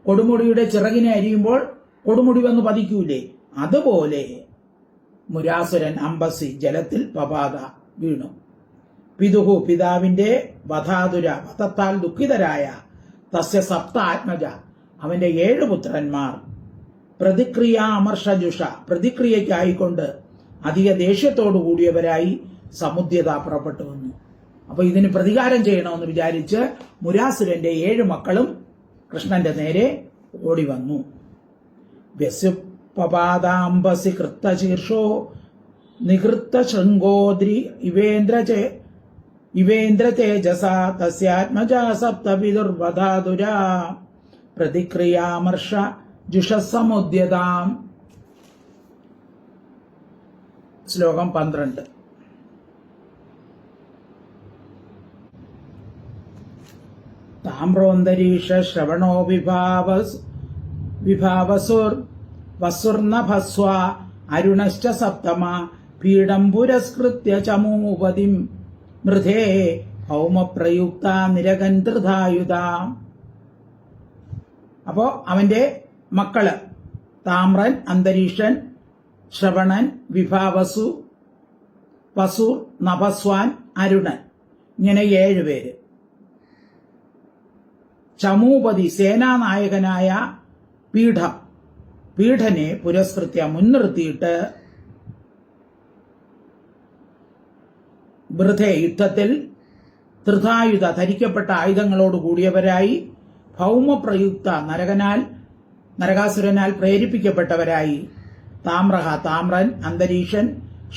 കൊടുമുടിയുടെ ചിറകിനെ അരിയുമ്പോൾ കൊടുമുടി വന്ന് പതിക്കൂലേ, അതുപോലെ മുരാസുരൻ അംബസി ജലത്തിൽ പപാത വീണു. പിതുഹു പിതാവിന്റെ വധാതുര വധത്താൽ ദുഃഖിതരായ തസ്യ സപ്ത ആത്മജ അവന്റെ 7 പുത്രന്മാർ പ്രതിക്രിയാമർഷജുഷ പ്രതിക്രിയയ്ക്കായിക്കൊണ്ട് അധിക ദേഷ്യത്തോടു കൂടിയവരായി സമുദ്യത പുറപ്പെട്ടു വന്നു. അപ്പൊ ഇതിന് പ്രതികാരം ചെയ്യണമെന്ന് വിചാരിച്ച് മുരാസുരന്റെ 7 മക്കളും കൃഷ്ണന്റെ നേരെ ഓടി വന്നു. വ്യസുപപാദാംബസി കൃത്തശീർഷോ നികൃത്ത ശൃംഗോദ്രി ഇവേന്ദ്ര തേജസ തസ്യാത്മജ സപ്തപിതുർവധാതുരാ പ്രതിക്രിയാമർഷ ജുഷസമുദ്യതാം. ശ്ലോകം 12. താമ്രോന്തരീക്ഷ ശ്രവണോ വിഭാവസുർ വസുർണഭസ്വ അരുണശ്ച സപ്തമ പീഠം പുരസ്കൃത്യ ചമൂപതിം മൃധേ ഭൗമപ്രയുക്ത നിരകന്ധൃതായുധ. അപ്പോ അവന്റെ മക്കള് താമ്രൻ, അന്തരീക്ഷൻ, ശ്രവണൻ, വിഭാവസു, വസുർ, നഭസ്വാൻ, അരുണൻ, ഇങ്ങനെ 7 പേര്. ചമൂപതി സേനാനായകനായ പീഠനെ പുരസ്കൃത്യ മുൻനിർത്തിയിട്ട് വൃഥേ യുദ്ധത്തിൽ ധൃതായുധ ധരിക്കപ്പെട്ട ആയുധങ്ങളോട് കൂടിയവരായി ഭൗമപ്രയുക്ത നരകാസുരനാൽ പ്രേരിപ്പിക്കപ്പെട്ടവരായി താമ്രൻ, അന്തരീക്ഷൻ,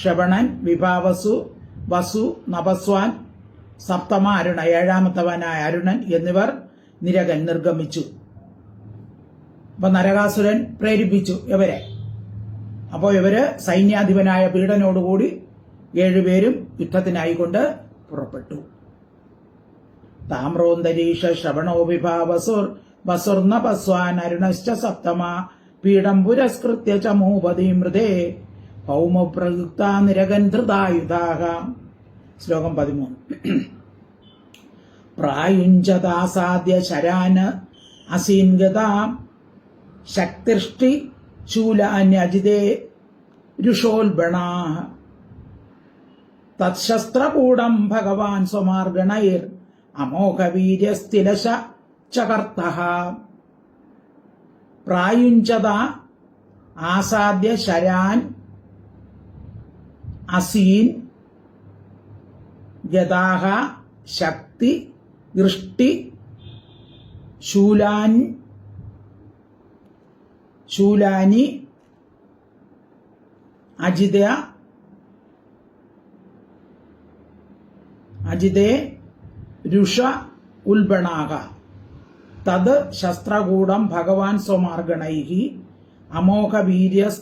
ശ്രവണൻ, വിഭാവസു, വസു, നഭസ്വാൻ, സപ്തമ അരുണ 7ാമത്തവനായ അരുണൻ എന്നിവർ നിർഗമിച്ചു. അപ്പൊ നരകാസുരൻ പ്രേരിപ്പിച്ചു ഇവരെ. അപ്പോൾ ഇവര് സൈന്യാധിപനായ പീഠനോടുകൂടി 7 പേരും യുദ്ധത്തിനായിക്കൊണ്ട് പുറപ്പെട്ടു. താമ്രോന്തരീക്ഷ ശ്രവണോ വിഭാവസുർ വസുർണപസ്വാൻ അരുണശ്ച സപ്തമ പീഠം പുരസ്കൃത്യ ചമൂപതി മൃതേ ഭൗമപ്രയുക്ത നിരകന്ധൃതായുധാഃ. ശ്ലോകം 13. പ്രായുഞ്ചതാസാദ്യ ശരാൻ അസീൻഗതാ ശക്തിഷ്ടി ശൂലാന്യജിതേ രുഷോൽബണാഃ തത്ശസ്ത്രകൂടം ഭഗവാൻ സ്വമാർഗണൈർ അമോഘവീര്യസ്ഥിലശ ചകർത്തഃ. പ്രായുഞ്ചത ആസാദ്യ ശരാൻ അസീൻ ഗതാഃ ശക്തി ദൃഷ്ടി ശൂലാനി അജിതേ രുഷ ഉൽബണാഃ തത് ശസ്ത്രകൂടം ഭഗവാൻ സ്വമാർഗണൈഃ അമോഘവീര്യഃ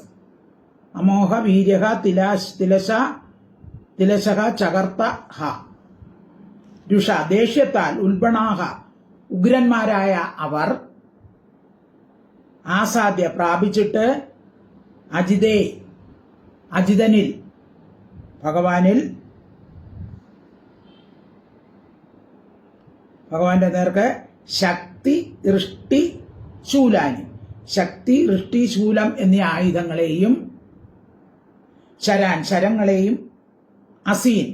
തിലശഃ ചകർത്തഃ. രുഷ ദേഷ്യത്താൽ ഉൽബണാഃ ഉഗ്രന്മാരായ അവർ ആസാദ്യ പ്രാപിച്ചിട്ട് അജിതനിൽ ഭഗവാന്റെ നേർക്ക് ശക്തി ഋഷ്ടി ശൂലാനി ശക്തി ഋഷ്ടി ശൂലം എന്നീ ആയുധങ്ങളെയും ശരങ്ങളെയും അസീൻ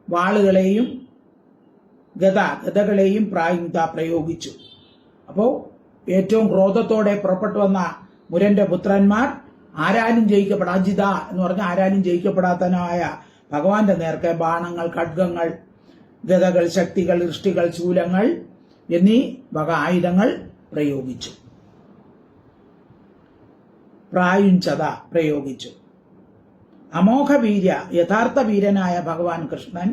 വാളുകളെയും ഗതകളെയും പ്രയോഗിച്ചു. അപ്പോൾ ഏറ്റവും ക്രോധത്തോടെ പുറപ്പെട്ടു വന്ന മുരന്റെ പുത്രന്മാർ ആരാലും അജിത എന്ന് പറഞ്ഞ ആരാലും ജയിക്കപ്പെടാത്തനായ ഭഗവാന്റെ നേർക്ക് ബാണങ്ങൾ, ഖഡ്ഗങ്ങൾ, ഗതകൾ, ശക്തികൾ, ഇഷ്ടികൾ, ശൂലങ്ങൾ എന്നീ വക ആയുധങ്ങൾ പ്രയോഗിച്ചു. പ്രയോഗിച്ചു. അമോഘവീര്യ യഥാർത്ഥ വീരനായ ഭഗവാൻ കൃഷ്ണൻ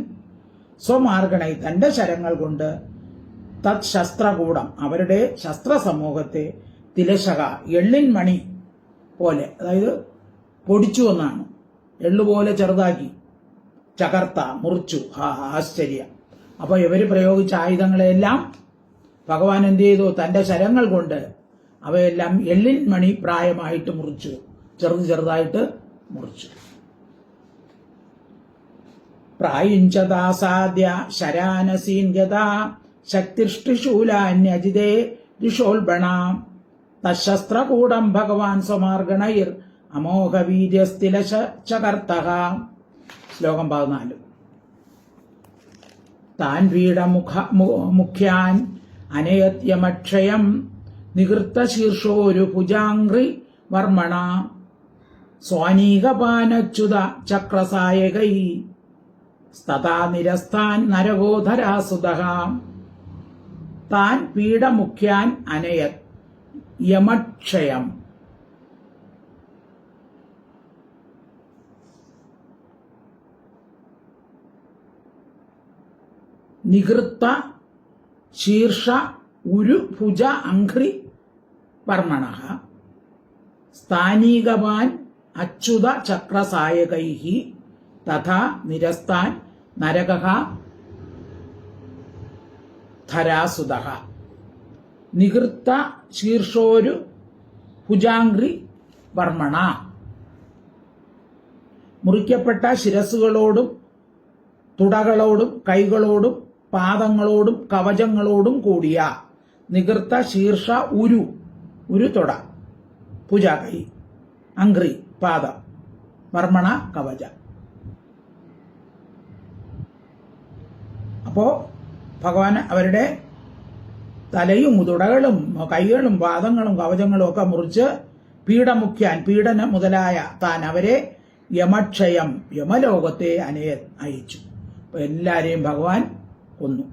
സ്വമാർഗണൈ തന്റെ ശരങ്ങൾ കൊണ്ട് തത് ശസ്ത്രകൂടം അവരുടെ ശസ്ത്രസമൂഹത്തെ തിലശക എള്ളിൻ മണി പോലെ, അതായത് പൊടിച്ചു എന്നാണ്, എള്ളുപോലെ ചെറുതാക്കി, ചകർത്ത മുറിച്ചു. ആശ്ചര്യം. അപ്പൊ ഇവര് പ്രയോഗിച്ച ആയുധങ്ങളെല്ലാം ഭഗവാൻ എന്ത് ചെയ്തു? തന്റെ ശരങ്ങൾ കൊണ്ട് അവയെല്ലാം എള്ളിൻ മണി പ്രായമായിട്ട് മുറിച്ചു, ചെറുതായിട്ട് മുറിച്ചു. പ്രായുഞ്ചതാസാദ്യ ശരാനസീൻ ഗതാ ശക്തിഷ്ടിശൂലാന്യജിതേ രിഷോൽബണാം തശസ്ത്രകൂടം ഭഗവാൻ സ്വമാർഗണൈർ അമോഘവീര്യസ്ഥിലശ ചകർത്തഃ. ശ്ലോകം 14. താൻ മുഖ്യാൻ അനയത്യമക്ഷയം നികൃത്ത ശീർഷോരു ഭുജാംഗ്രി വർമ്മണ സ്വാനീകപാനച്യുത ചക്രസായകൈ സ്തഥാ നിരസ്ഥാൻ നരകോധരാസുതഃ താൻ പീഡമുഖ്യാൻ അനയത് യമക്ഷയം നികൃത്ത ശീർഷ ഉരു ഭുജ അംഘ്രി വർമ്മണഃ സ്ഥാനീകവാൻ അച്യുത ചക്രസായകൈഃ തഥാ നിരസ്താൻ നരകഃ ധരാസുതഃ നികൃത്ത ശീർഷോരു ഭുജാംഘ്രി വർമ്മണ മുറിക്കപ്പെട്ട ശിരസ്സുകളോടും തുടകളോടും കൈകളോടും പാദങ്ങളോടും കവചങ്ങളോടും കൂടിയ നികൃത്ത ശീർഷ ഉരു തുട ഭുജ കൈ അംഘ്രി പാദം വർമ്മണ കവച. അപ്പോ ഭഗവാൻ അവരുടെ തലയും തുടകളും കൈകളും പാദങ്ങളും കവചങ്ങളും ഒക്കെ മുറിച്ച് പീഡമുഖ്യാൻ പീഡനം മുതലായ താൻ അവരെ യമക്ഷയം യമലോകത്തെ അയച്ചു. അപ്പൊ എല്ലാരെയും ഭഗവാൻ കൊന്നു.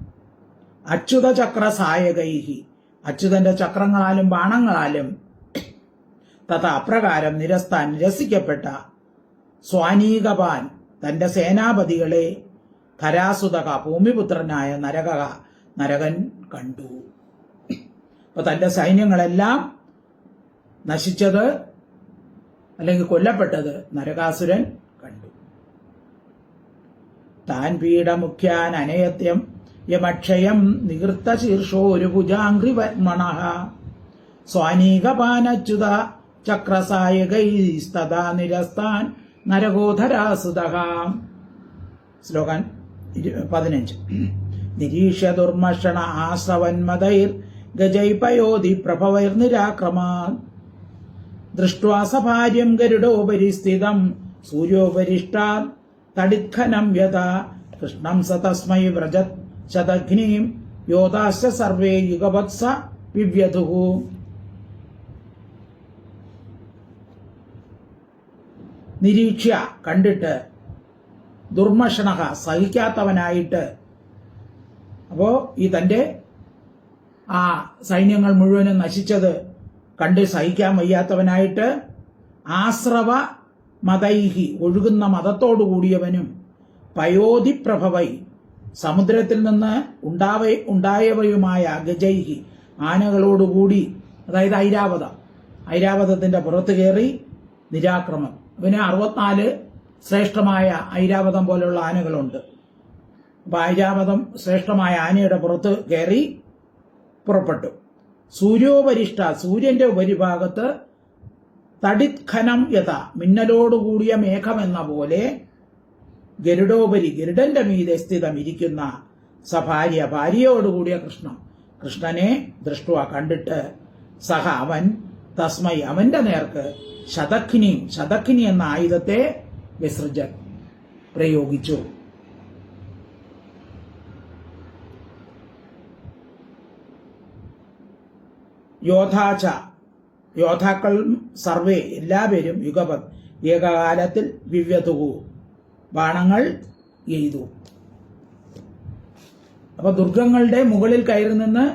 അച്യുത ചക്ര സായകൈഹി അച്യുതന്റെ ചക്രങ്ങളാലും ബാണങ്ങളാലും തഥ അപ്രകാരം നിരസ്താൻ നിരസിക്കപ്പെട്ട സ്വാനീകപാൻ തന്റെ സേനാപതികളെ ധരാസുതക ഭൂമിപുത്രനായ നരകൻ കണ്ടു. അപ്പൊ തന്റെ സൈന്യങ്ങളെല്ലാം നശിച്ചത് അല്ലെങ്കിൽ കൊല്ലപ്പെട്ടത് നരകാസുരൻ കണ്ടു. താൻ പീഡമുഖ്യാൻ അനയത്യം യമക്ഷയം നികൃത്ത ശീർഷോ ഒരു ഭുജാംഘ്രി വർമ്മണഃ സ്വാനീകപാനച്യുത ചക്രസായകൈസ്തഥാ നിരസ്താൻ നരകോധരാസുതഃ. ശ്ലോകൻ 15. നിരീക്ഷ്യ ദുർമഷണ ആശ്രവന്മതൈർ ഗജൈപയോധി പ്രഭവൈർനിരാക്രമാത് ദൃഷ്ട്വാ സഭാര്യം ഗരുഡോപരി സ്ഥിതം സൂര്യോപരിഷ്ടാത് തടിത്ഖനം യഥാ കൃഷ്ണം സ തസ്മൈ വ്രജത് ശതഘ്നീം യോധാശ്ച സർവേ യുഗവത്സ വിവ്യധുഃ. നിരീക്ഷ്യ കണ്ടിട്ട് ദുർമഷണ സഹിക്കാത്തവനായിട്ട്. അപ്പോ ഈ തന്റെ ആ സൈന്യങ്ങൾ മുഴുവനും നശിച്ചത് കണ്ട് സഹിക്കാൻ വയ്യാത്തവനായിട്ട് ആശ്രവ മതൈഹി ഒഴുകുന്ന മതത്തോടു കൂടിയവനും പയോധി പ്രഭവൈ സമുദ്രത്തിൽ നിന്ന് ഉണ്ടായവയുമായ ഗജൈഹി ആനകളോടുകൂടി, അതായത് ഐരാവതത്തിന്റെ പുറത്ത് കയറി നിരാക്രമം. പിന്നെ 64 ശ്രേഷ്ഠമായ ഐരാവതം പോലുള്ള ആനകളുണ്ട്. അപ്പൊ ഐരാവതം ശ്രേഷ്ഠമായ ആനയുടെ പുറത്ത് കയറി പുറപ്പെട്ടു. സൂര്യോപരിഷ്ട സൂര്യന്റെ ഉപരിഭാഗത്ത് തടിത്ഖനം യഥ മിന്നലോടുകൂടിയ മേഘമെന്ന പോലെ ഗരുഡോപരി ഗരുഡന്റെ മീതെ സ്ഥിതം ഇരിക്കുന്ന ഭാര്യയോടുകൂടിയ കൃഷ്ണനെ ദൃഷ്ടുവ കണ്ടിട്ട് സഹ അവൻ തസ്മൈ അവന്റെ നേർക്ക് ശതഘ്നി എന്ന ആയുധത്തെ വിസൃജൻ പ്രയോഗിച്ചു. യോദ്ധാക്കൾ സർവേ എല്ലാവരും യുഗപത് ഏകകാലത്തിൽ വിവ്യതുഹു ബാണങ്ങൾ എയ്തു. അപ്പൊ ദുർഗങ്ങളുടെ മുകളിൽ കയറി നിന്ന്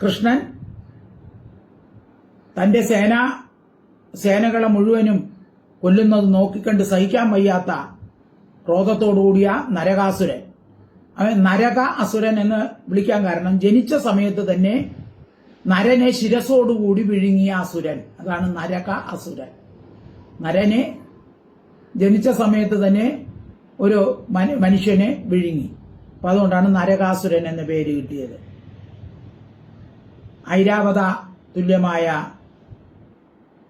കൃഷ്ണൻ തന്റെ സേനകളെ മുഴുവനും കൊല്ലുന്നത് നോക്കിക്കണ്ട് സഹിക്കാൻ വയ്യാത്ത ക്രോധത്തോടുകൂടിയ നരകാസുരൻ, അവൻ നരക അസുരൻ എന്ന് വിളിക്കാൻ കാരണം ജനിച്ച സമയത്ത് തന്നെ നരനെ ശിരസോടുകൂടി വിഴുങ്ങിയ അസുരൻ, അതാണ് നരക അസുരൻ. നരനെ ജനിച്ച സമയത്ത് തന്നെ ഒരു മനുഷ്യനെ വിഴുങ്ങി. അപ്പൊ അതുകൊണ്ടാണ് നരകാസുരൻ എന്ന പേര് കിട്ടിയത്. ഐരാവത തുല്യമായ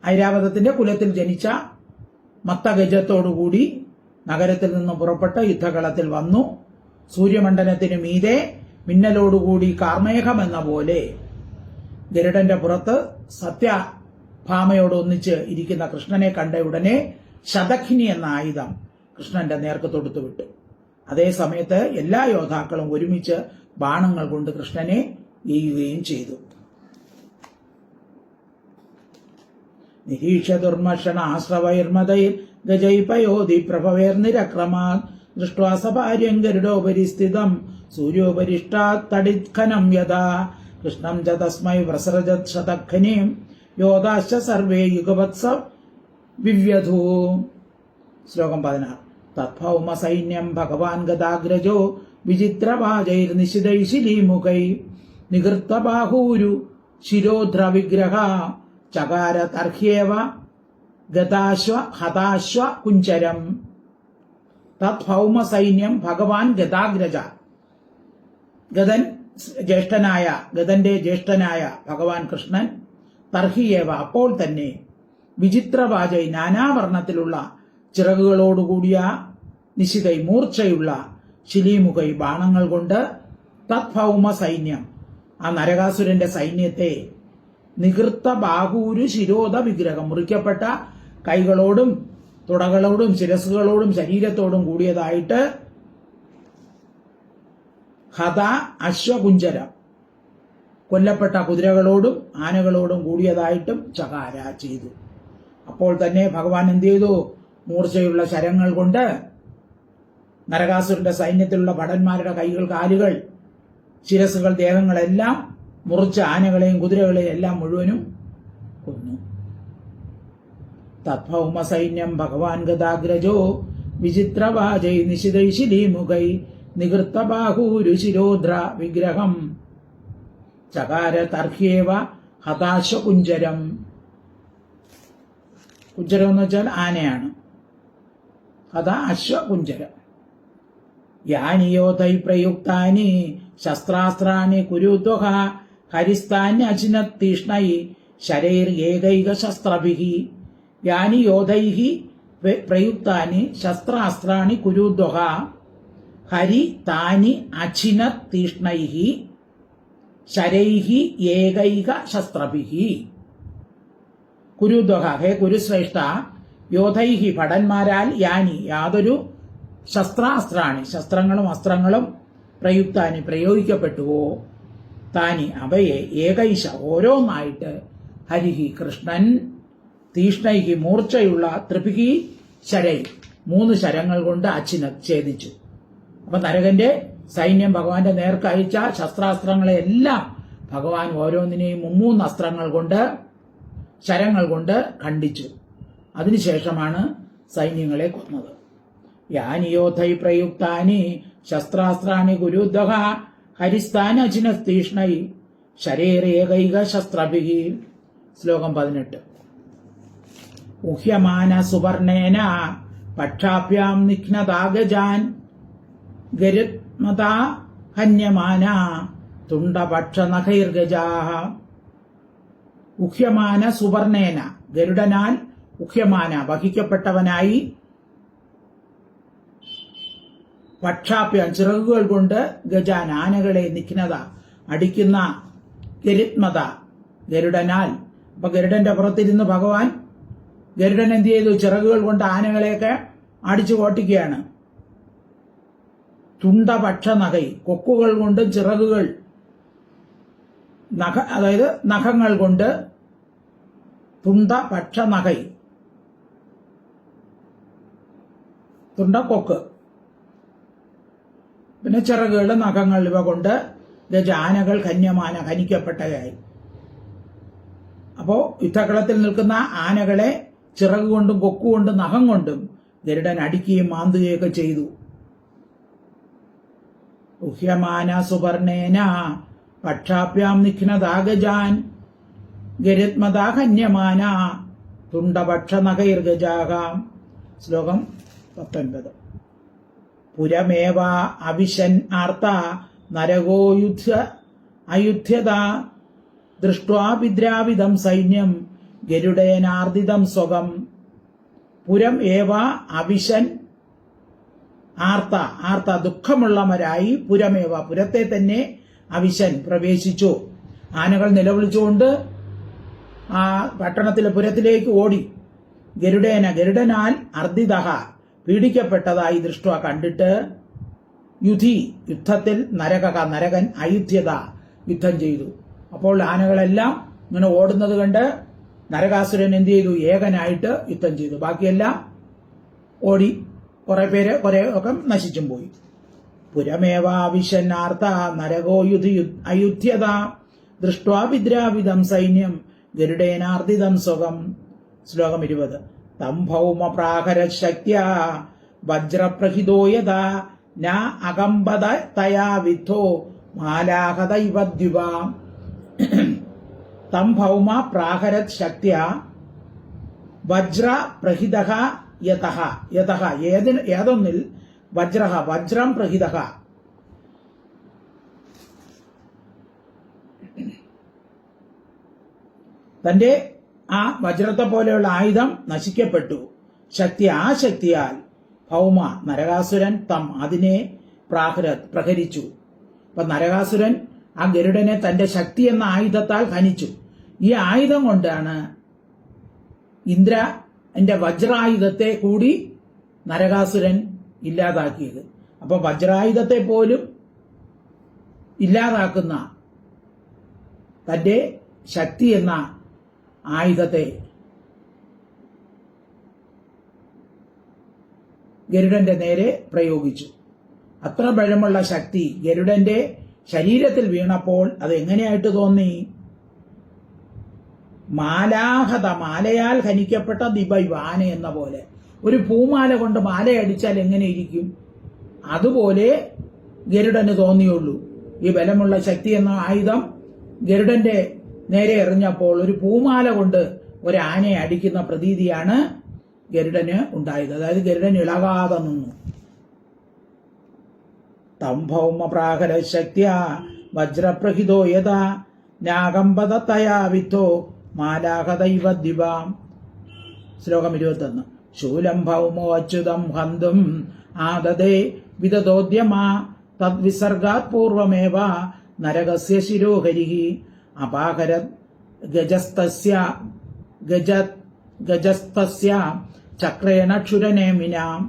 ഐരാവതത്തിന്റെ കുലത്തിൽ ജനിച്ച മത്തഗജത്തോടുകൂടി നഗരത്തിൽ നിന്നും പുറപ്പെട്ട് യുദ്ധകളത്തിൽ വന്നു. സൂര്യമണ്ഡലത്തിനു മീതെ മിന്നലോടുകൂടി കാർമേഘമെന്ന പോലെ ഗരുഡന്റെ പുറത്ത് സത്യഭാമയോടൊന്നിച്ച് ഇരിക്കുന്ന കൃഷ്ണനെ കണ്ട ഉടനെ ശതഘ്നി എന്ന ആയുധം കൃഷ്ണന്റെ നേർക്ക് തൊടുത്തുവിട്ടു. അതേ സമയത്ത് എല്ലാ യോദ്ധാക്കളും ഒരുമിച്ച് ബാണങ്ങൾ കൊണ്ട് കൃഷ്ണനെ എയ്യുകയും ചെയ്തു. നിരീക്ഷ ദുർമർഷണ ആശ്രവൈർമതൈർ ഗജൈപയോധി പ്രഭവേർനിരക്രമാ ദൃഷ്ട്വാ സഭാര്യം ഗരുഡോപരി സ്ഥിതം സൂര്യോപരിഷ്ടാത് തടിത്ഖനം യഥാ കൃഷ്ണം ച തസ്മൈ വ്രസരജത് ശതഖനീം യോധാശ്ച സർവേ യുഗവത്സ വിവ്യധൂ. ശ്ലോകം 16. തദ്ഭൗമ സൈന്യം ഭഗവാൻ ഗദാഗ്രജോ വിചിത്രവാജൈർനിശിതൈശിലീമുഖൈ നികൃത്തബാഹൂരു ശിരോധ്ര വിഗ്രഹ ചകാര തർഹ്യേവ ഗതാശ്വ ഹതാശ്വ കുഞ്ചരം. തദ്ഭൗമ സൈന്യം ഭഗവാൻ ഗദാഗ്രജ, ഗദന്റെ ജ്യേഷ്ഠനായ ഭഗവാൻ കൃഷ്ണൻ, തർഹിയേവ അപ്പോൾ തന്നെ, വിചിത്രവാജൈ നാനാവർണ്ണത്തിലുള്ള ചിറകുകളോടുകൂടിയ, നിശിതൈ മൂർച്ചയുള്ള, ശിലീമുഖൈ ബാണങ്ങൾ കൊണ്ട്, തദ്ഭൗമ സൈന്യം ആ നരകാസുരന്റെ സൈന്യത്തെ, നികൃത്ത ബാഹൂരു ശിരോധ വിഗ്രഹം മുറിക്കപ്പെട്ട കൈകളോടും തുടകളോടും ശിരസുകളോടും ശരീരത്തോടും കൂടിയതായിട്ട്, ഹത അശ്വകുഞ്ചരം കൊല്ലപ്പെട്ട കുതിരകളോടും ആനകളോടും കൂടിയതായിട്ടും ചകാര ചെയ്തു. അപ്പോൾ തന്നെ ഭഗവാൻ എന്ത് ചെയ്തു? മൂർച്ചയുള്ള ശരങ്ങൾ കൊണ്ട് നരകാസുരന്റെ സൈന്യത്തിലുള്ള ഭടന്മാരുടെ കൈകൾ, കാലുകൾ, ശിരസുകൾ, ദേഹങ്ങളെല്ലാം മുറിച്ച ആനകളെയും കുതിരകളെയും എല്ലാം മുഴുവനും കൊന്നു. തദ്ഭൗമ സൈന്യം ഭഗവാൻ ഗദാഗ്രജോ വിചിത്രവാജൈ നിശിതൈ ശിലീമുഖൈ നികൃത്തബാഹൂരു ശിരോധ്ര വിഗ്രഹം ചകാര തർഹ്യേവ ഹതാശ്വകുഞ്ചരം. കുഞ്ചരം എന്ന് വെച്ചാൽ ആനയാണ്. ഹത അശ്വകുഞ്ചരം. യാനി യോധൈ പ്രയുക്താനി ശസ്ത്രാസ്ത്രാണി കുരുത്വഹ ഹരിസ്ഥാന്യചിനത്തീഷ്ണൈ ശരൈർ ഏകൈക ശസ്ത്രഭിഹി. യാനി യോധൈഹി പ്രയുക്താനി ശസ്ത്രാസ്ത്രാണി കുരുദ്വഹ ഹരി താനി അചിനത്തീഷ്ണൈഹി ശരൈഹി ഏകൈക ശസ്ത്രഭിഹി. കുരുദ്വഹ, ഹേ കുരുശ്രേഷ്ഠ, യോധൈഹി ഭടന്മാരാൽ, യാനി യാതൊരു, ശസ്ത്രാസ്ത്രാണി ശസ്ത്രങ്ങളും അസ്ത്രങ്ങളും, പ്രയുക്താനി പ്രയോഗിക്കപ്പെട്ടുവോ, താനി അവയെ, ഏകൈശ ഓരോന്നായിട്ട്, ഹരിഹി കൃഷ്ണൻ, തീഷ്ണൈഹി മൂർച്ചയുള്ള, ത്രിഭിഹി ശരൈ 3 ശരങ്ങൾ കൊണ്ട് അച്ഛിന ഛേദിച്ചു. അപ്പൊ നരകന്റെ സൈന്യം ഭഗവാന്റെ നേർക്കയച്ച ശസ്ത്രാസ്ത്രങ്ങളെ എല്ലാം ഭഗവാൻ ഓരോന്നിനെയും 3 അസ്ത്രങ്ങൾ കൊണ്ട്, ശരങ്ങൾ കൊണ്ട് ഖണ്ഡിച്ചു. അതിനുശേഷമാണ് സൈന്യങ്ങളെ കൊന്നത്. യാനി യോധൈ പ്രയുക്താനി ശസ്ത്രാസ്ത്രാണി കുരുദ്വഹ ഹരിസ്ഥാനചിനസ്തീഷ്ണൈ ശരേരേകൈക ശസ്ത്രഭിഹി. ശ്ലോകം 18. ഉഹ്യമാന സുവർണേന പക്ഷാഭ്യാം നിഘ്നതാഗജാൻ ഗരുത്മതാ ഹന്യമാന തുണ്ടപക്ഷനഖൈർഗജാഃ. ഉഹ്യമാന സുവർണേന ഗരുഡനാൽ, ഉഹ്യമാന വഹിക്കപ്പെട്ടവനായി, പക്ഷാഭ്യാം ചിറകുകൾ കൊണ്ട്, ഗജാൻ ആനകളെ, നിഘ്നത അടിക്കുന്ന, ഗരുത്മത ഗരുഡനാൽ. അപ്പൊ ഗരുഡന്റെ പുറത്തിരുന്ന് ഭഗവാൻ, ഗരുഡൻ എന്ത് ചെയ്തു? ചിറകുകൾ കൊണ്ട് ആനകളെയൊക്കെ അടിച്ചു ഓട്ടിക്കുകയാണ്. തുണ്ടപക്ഷനഖൈ കൊക്കുകൾ കൊണ്ട്, ചിറകുകൾ അതായത് നഖങ്ങൾ കൊണ്ട്, തുണ്ടപക്ഷനഖൈ തുണ്ടക്കൊക്ക്, പിന്നെ ചിറകുകൾ, നഖങ്ങൾ ഇവ കൊണ്ട് ഗജാനകൾ ഖന്യമാന ഹനിക്കപ്പെട്ടവയായി. അപ്പോ യുദ്ധകളത്തിൽ നിൽക്കുന്ന ആനകളെ ചിറകുകൊണ്ടും കൊക്കുകൊണ്ടും നഖം കൊണ്ടും ഗരുഡൻ അടിക്കുകയും മാന്തുകയൊക്കെ ചെയ്തു. ഉഹ്യമാന സുവർണേന പക്ഷാഭ്യാം നിഘ്നതാഗജാൻ ഗരുത്മതാ ഹന്യമാന തുണ്ടപക്ഷനഖൈർഗജാഃ. ശ്ലോകം 19. പുരമേവ അവിശൻ ആർത്ത നരകോ അയുധ്യത ദൃഷ്ട്വാ വിദ്രാവിധം സൈന്യം ഗരുഡേനാർദിതം സ്വകം. പുരം ഏവ അവിശൻ ആർത്ത, ആർത്ത ദുഃഖമുള്ളവരായി, പുരമേവ പുരത്തെ തന്നെ, അവിശൻ പ്രവേശിച്ചു. ആനകൾ നിലവിളിച്ചുകൊണ്ട് ആ പട്ടണത്തിലെ പുരത്തിലേക്ക് ഓടി. ഗരുഡനാൽ അർദിതഃ പീഡിക്കപ്പെട്ടതായി ദൃഷ്ട്വ കണ്ടിട്ട്, യുദ്ധത്തിൽ നരകൻ അയുധ്യത യുദ്ധം ചെയ്തു. അപ്പോൾ ആനകളെല്ലാം ഇങ്ങനെ ഓടുന്നത് കണ്ട് നരകാസുരൻ എന്ത് ചെയ്തു? ഏകനായിട്ട് യുദ്ധം ചെയ്തു. ബാക്കിയെല്ലാം ഓടി, കുറെ പേര് ഒക്കെ നശിച്ചും പോയി. പുരമേവാവിശന്നാർത്ത നരകോ അയുധ്യത ദൃഷ്ട്വാ വിദ്രാവിധം സൈന്യം ഗരുഡേനാർദിതം സ്വകം. ശ്ലോകം 20. തം ഭൗമ പ്രാഹരശക്യ വജ്രപ്രഹിതോയത ന അകമ്പത തയാ വിദ്ധോ മാലാഹതൈവദ്യുവ. തം ഭൗമ പ്രാഹരത് ശക്യ വജ്രപ്രഹിതഃ യതഃ ഏതൊന്നിൽ വജ്രം പ്രഹിതഃ തന്റെ ആ വജ്രത്തെ പോലെയുള്ള ആയുധം നശിക്കപ്പെട്ടു. ആ ശക്തിയാൽ ഭൗമ നരകാസുരൻ അതിനെ പ്രഹരിച്ചു. അപ്പൊ നരകാസുരൻ ആ ഗരുഡനെ തന്റെ ശക്തി എന്ന ആയുധത്താൽ ഹനിച്ചു. ഈ ആയുധം കൊണ്ടാണ് ഇന്ദ്രന്റെ വജ്രായുധത്തെ കൂടി നരകാസുരൻ ഇല്ലാതാക്കിയത്. അപ്പൊ വജ്രായുധത്തെ പോലും ഇല്ലാതാക്കുന്ന തന്റെ ശക്തി എന്ന ആയുധത്തെ ഗരുഡന്റെ നേരെ പ്രയോഗിച്ചു. അത്ര ബലമുള്ള ശക്തി ഗരുഡന്റെ ശരീരത്തിൽ വീണപ്പോൾ അത് എങ്ങനെയായിട്ട് തോന്നി? മാലയാൽ ഹനിക്കപ്പെട്ട ആന എന്ന പോലെ. ഒരു പൂമാല കൊണ്ട് മാലയടിച്ചാൽ എങ്ങനെയിരിക്കും? അതുപോലെ ഗരുഡന് തോന്നിയുള്ളൂ. ഈ ബലമുള്ള ശക്തി എന്ന ആയുധം ഗരുഡന്റെ നേരെ എറിഞ്ഞപ്പോൾ ഒരു പൂമാല കൊണ്ട് ഒരു ആനയെ അടിക്കുന്ന പ്രതീതിയാണ് ഗരുഡന് ഉണ്ടായത്. അതായത് ഗരുഡൻ ഇളകാതെ നിന്നു. തം ഭൗമ പ്രാഹര ശക്തിയ വജ്രപ്രഹിതോ യഥാ നാഗംബത തയാ വിത്തോ മാലാഹതൈവ ദിവാം. ശ്ലോകം 21. ശൂലം ഭൗമോ അച്യുതം ഹന്തും ആദദേ വിദതോദ്യമാ തദ്വിസർഗാത് പൂർവമേവ നരകസ്യ ശിരോഹരിഹി അപാഹരത് ഗജസ്തസ്യ ചക്രേണ ക്ഷുരനേമിനാം.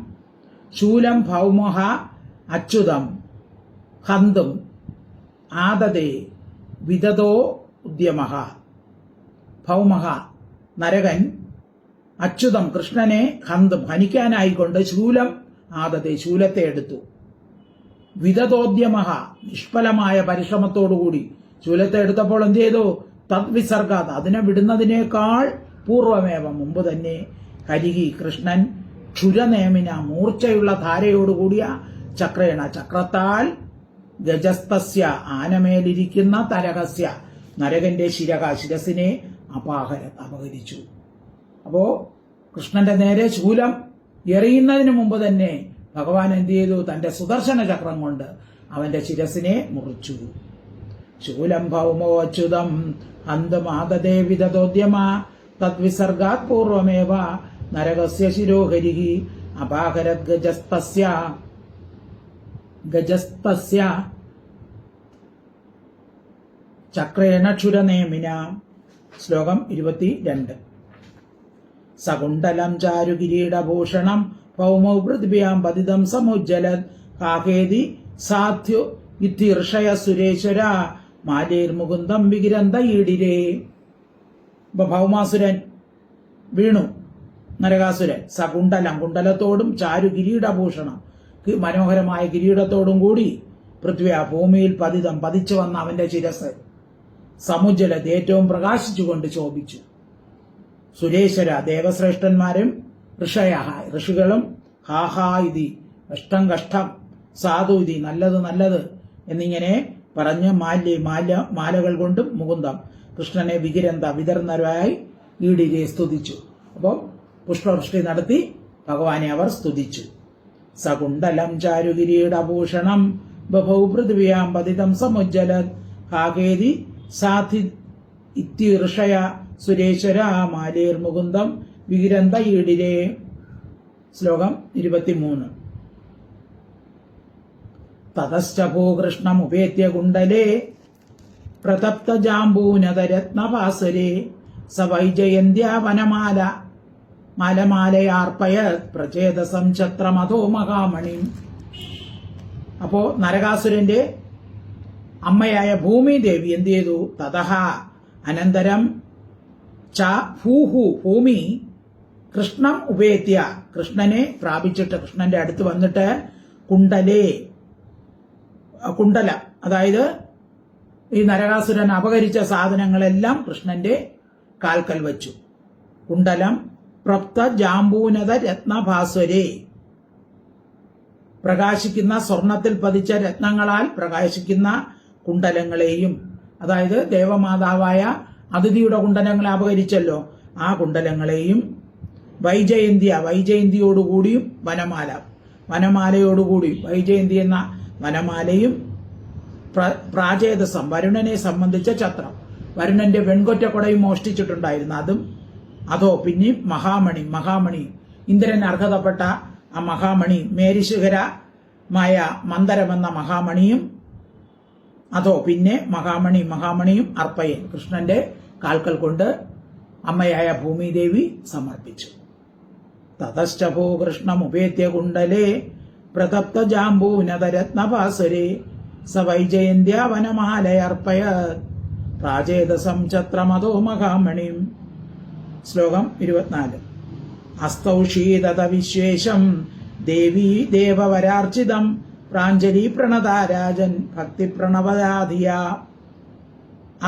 ശൂലം ഭൗമഃ അച്യുതം ഹന്തും ആദദേ വിദതോ ഉദ്യമഃ. ഭൗമഃ നരകൻ അച്യുതം കൃഷ്ണനെ ഹന്തും ഹനിക്കാനായിക്കൊണ്ട് ശൂലം ആദദേ ശൂലത്തെ എടുത്തു. വിദതോദ്യമഃ നിഷ്ഫലമായ പരിശ്രമത്തോടുകൂടി ശൂലത്തെ എടുത്തപ്പോൾ എന്ത് ചെയ്തു? തദ്വിസർഗാത് അതിനെ വിടുന്നതിനേക്കാൾ പൂർവമേവ മുമ്പ് തന്നെ ഹരിഹി കൃഷ്ണൻ ക്ഷുരനേമിന മൂർച്ചയുള്ള ധാരയോടുകൂടിയ ചക്രേണ ചക്രത്താൽ ഗജസ്തസ്യ ആനമേലിരിക്കുന്ന തരകസ്യ നരകന്റെ ശിരസിനെ അപഹരിച്ചു. അപ്പോ കൃഷ്ണന്റെ നേരെ ശൂലം എറിയുന്നതിന് മുമ്പ് തന്നെ ഭഗവാൻ എന്ത് ചെയ്തു? തന്റെ സുദർശന ചക്രം കൊണ്ട് അവന്റെ ശിരസിനെ മുറിച്ചു. ശൂലം ഭൗമോ അച്യുതം ഹന്തമാദദേ വിദതോദ്യമ തദ്വിസർഗാത് പൂർവമേവ നരകസ്യ ശിരോഹരിഹി അപാഹരത് ഗജസ്തസ്യ ചക്രേണ ക്ഷുരനേമിന. ശ്ലോകം 22. സകുണ്ടലം ചാരുകിരീടഭൂഷണം ഭൗമൗ പൃഥിവ്യാം പതിതം സമുജ്ജലത് കാഹേതി സാധ്യു ഇത്യർഷയ സുരേശ്വര മാലേർമുകുന്ദം വികിരന്ത ഈടിരേ. ഇപ്പൊ ഭൗമാസുരൻ വീണു. നരകാസുരൻ സകുണ്ടലം കുണ്ടലത്തോടും ചാരു കിരീടഭൂഷണം മനോഹരമായ കിരീടത്തോടും കൂടി പൃഥ്വ്യ ഭൂമിയിൽ പതിച്ചു വന്ന അവന്റെ ശിരസ് സമുജ്ജലത് ഏറ്റവും പ്രകാശിച്ചുകൊണ്ട് ശോഭിച്ചു. സുരേശ്വര ദേവശ്രേഷ്ഠന്മാരും ഋഷികളും ഹാഹാ ഇതി കഷ്ടം കഷ്ടം സാധു ഇതി നല്ലത് എന്നിങ്ങനെ പറഞ്ഞ് മാലകൾ കൊണ്ടും മുകുന്ദം കൃഷ്ണനെ വിതർന്നരായി ഈടിരെ സ്തുതിച്ചു. അപ്പോൾ പുഷ്പവൃഷ്ടി നടത്തി ഭഗവാനെ അവർ സ്തുതിച്ചു. സകുണ്ടലം ചാരുകിരീടഭൂഷണം ബഭൗ പൃഥിവ്യാം പതിതം സമുജ്ജലത് കാകേതി സാധി ഇത്യർഷയ സുരേശ്വര മാലേർ മുകുന്ദം വികിരന്ത ഈടിരെ. ശ്ലോകം 23. തതശ്ച ഭൂകൃഷ്ണമുപേത്യ കുണ്ടലേ പ്രതപ്ത ജാംബൂനതരത്നപാസരേ സ വൈജയന്ത്യാ മാലയാർപ്പയത് പ്രചേതസം ഛത്രമധോ മഹാമണി. അപ്പോ നരകാസുരന്റെ അമ്മയായ ഭൂമിദേവി എന്ത് ചെയ്തു? തതഹ അനന്തരം ച ഭൂഹു ഭൂമി കൃഷ്ണം ഉപേത്യ കൃഷ്ണനെ പ്രാപിച്ചിട്ട് കൃഷ്ണന്റെ അടുത്ത് വന്നിട്ട് കുണ്ടല അതായത് ഈ നരകാസുരൻ അപഹരിച്ച സാധനങ്ങളെല്ലാം കൃഷ്ണന്റെ കാൽക്കൽ വച്ചു. കുണ്ടലം പ്രപ്ത ജാമ്പൂനത രത്നഭാസ്വരേ പ്രകാശിക്കുന്ന സ്വർണത്തിൽ പതിച്ച രത്നങ്ങളാൽ പ്രകാശിക്കുന്ന കുണ്ടലങ്ങളെയും, അതായത് ദേവമാതാവായ അതിഥിയുടെ കുണ്ടലങ്ങളെ അപഹരിച്ചല്ലോ, ആ കുണ്ടലങ്ങളെയും വൈജയന്തിയോടുകൂടിയും വനമാലയോടുകൂടി വൈജയന്തി എന്ന വനമാലയും പ്രാചേതസം വരുണനെ സംബന്ധിച്ച ഛത്രം, വരുണന്റെ വെൺകൊറ്റക്കൊടയും മോഷ്ടിച്ചിട്ടുണ്ടായിരുന്നു അതും, പിന്നെയും മഹാമണി ഇന്ദ്രൻ അർഹതപ്പെട്ട ആ മഹാമണി, മേരിശിഖരമായ മന്ദരമെന്ന മഹാമണിയും, പിന്നെ മഹാമണിയും അർപ്പയൻ കൃഷ്ണന്റെ കാൽക്കൽ കൊണ്ട് അമ്മയായ ഭൂമിദേവി സമർപ്പിച്ചു. തതശ്ചഭോ കൃഷ്ണമുപേത്യ കുണ്ടലേ പ്രതപ്ത ജാമ്പൂനതരത്നഭാസുരേ സ വൈജയന്ത്യ വനമാലയർപ്പയ പ്രാചേതസം ഛത്രമതോ മഹാമണിം. ശ്ലോകം 24. അസ്തൗഷീതത വിശ്വേശം ദേവീ ദേവവരാർച്ചിതം പ്രാഞ്ജലി പ്രണതാരാജൻ ഭക്തിപ്രണവദാധിയ.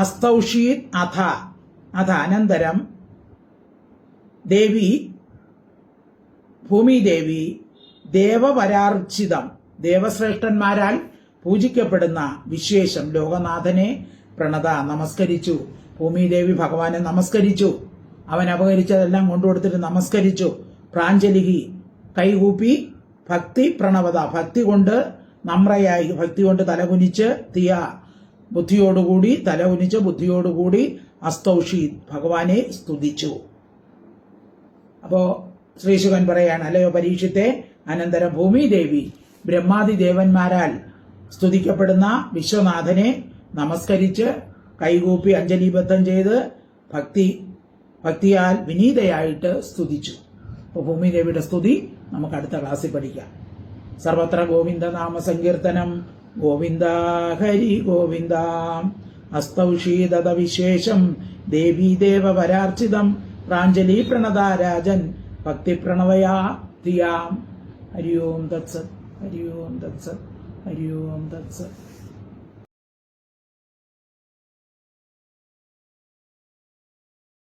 അസ്തൗഷീത് അഥ അനന്തരം ഭൂമിദേവി ദേവവരാർച്ചിതം ദേവശ്രേഷ്ഠന്മാരാൽ പൂജിക്കപ്പെടുന്ന വിശ്വേശം ലോകനാഥനെ നമസ്കരിച്ചു. ഭൂമിദേവി ഭഗവാനെ നമസ്കരിച്ചു. അവൻ അപഹരിച്ചതെല്ലാം കൊണ്ടുകൊടുത്തിട്ട് നമസ്കരിച്ചു. പ്രാഞ്ജലിഹി കൈകൂപ്പി ഭക്തി പ്രണവത ഭക്തി കൊണ്ട് നമ്രയായി ഭക്തി കൊണ്ട് തലകുനിച്ച് ബുദ്ധിയോടുകൂടി അസ്തൗഷീത് ഭഗവാനെ സ്തുതിച്ചു. അപ്പോ ശ്രീശുകൻ പറയാണ്, അല്ലയോ പരീക്ഷത്തെ, അനന്തരം ഭൂമിദേവി ബ്രഹ്മാദി ദേവന്മാരാൽ സ്തുതിക്കപ്പെടുന്ന വിശ്വനാഥനെ നമസ്കരിച്ച് കൈകൂപ്പി അഞ്ജലിബദ്ധം ചെയ്ത് ഭക്തിയാൽ വിനീതയായിട്ട് സ്തുതിച്ചു. അപ്പോൾ ഭൂമിദേവിയുടെ സ്തുതി നമുക്ക് അടുത്ത ക്ലാസ്സിൽ പഠിക്കാം. സർവത്ര ഗോവിന്ദ നാമ സങ്കീർത്തനം. ഗോവിന്ദ ഹരി ഗോവിന്ദ. അസ്തൗഷീദത വിശേഷം ദേവീ ദേവവരാർച്ചിതം പ്രാഞ്ജലി പ്രണതാരാജൻ ഭക്തിപ്രണവയാ ധിയാം. ഹരി ഓം തത്സത്. ഹരി ഓം തത്സത്. ഹരി ഓം തത്സത്.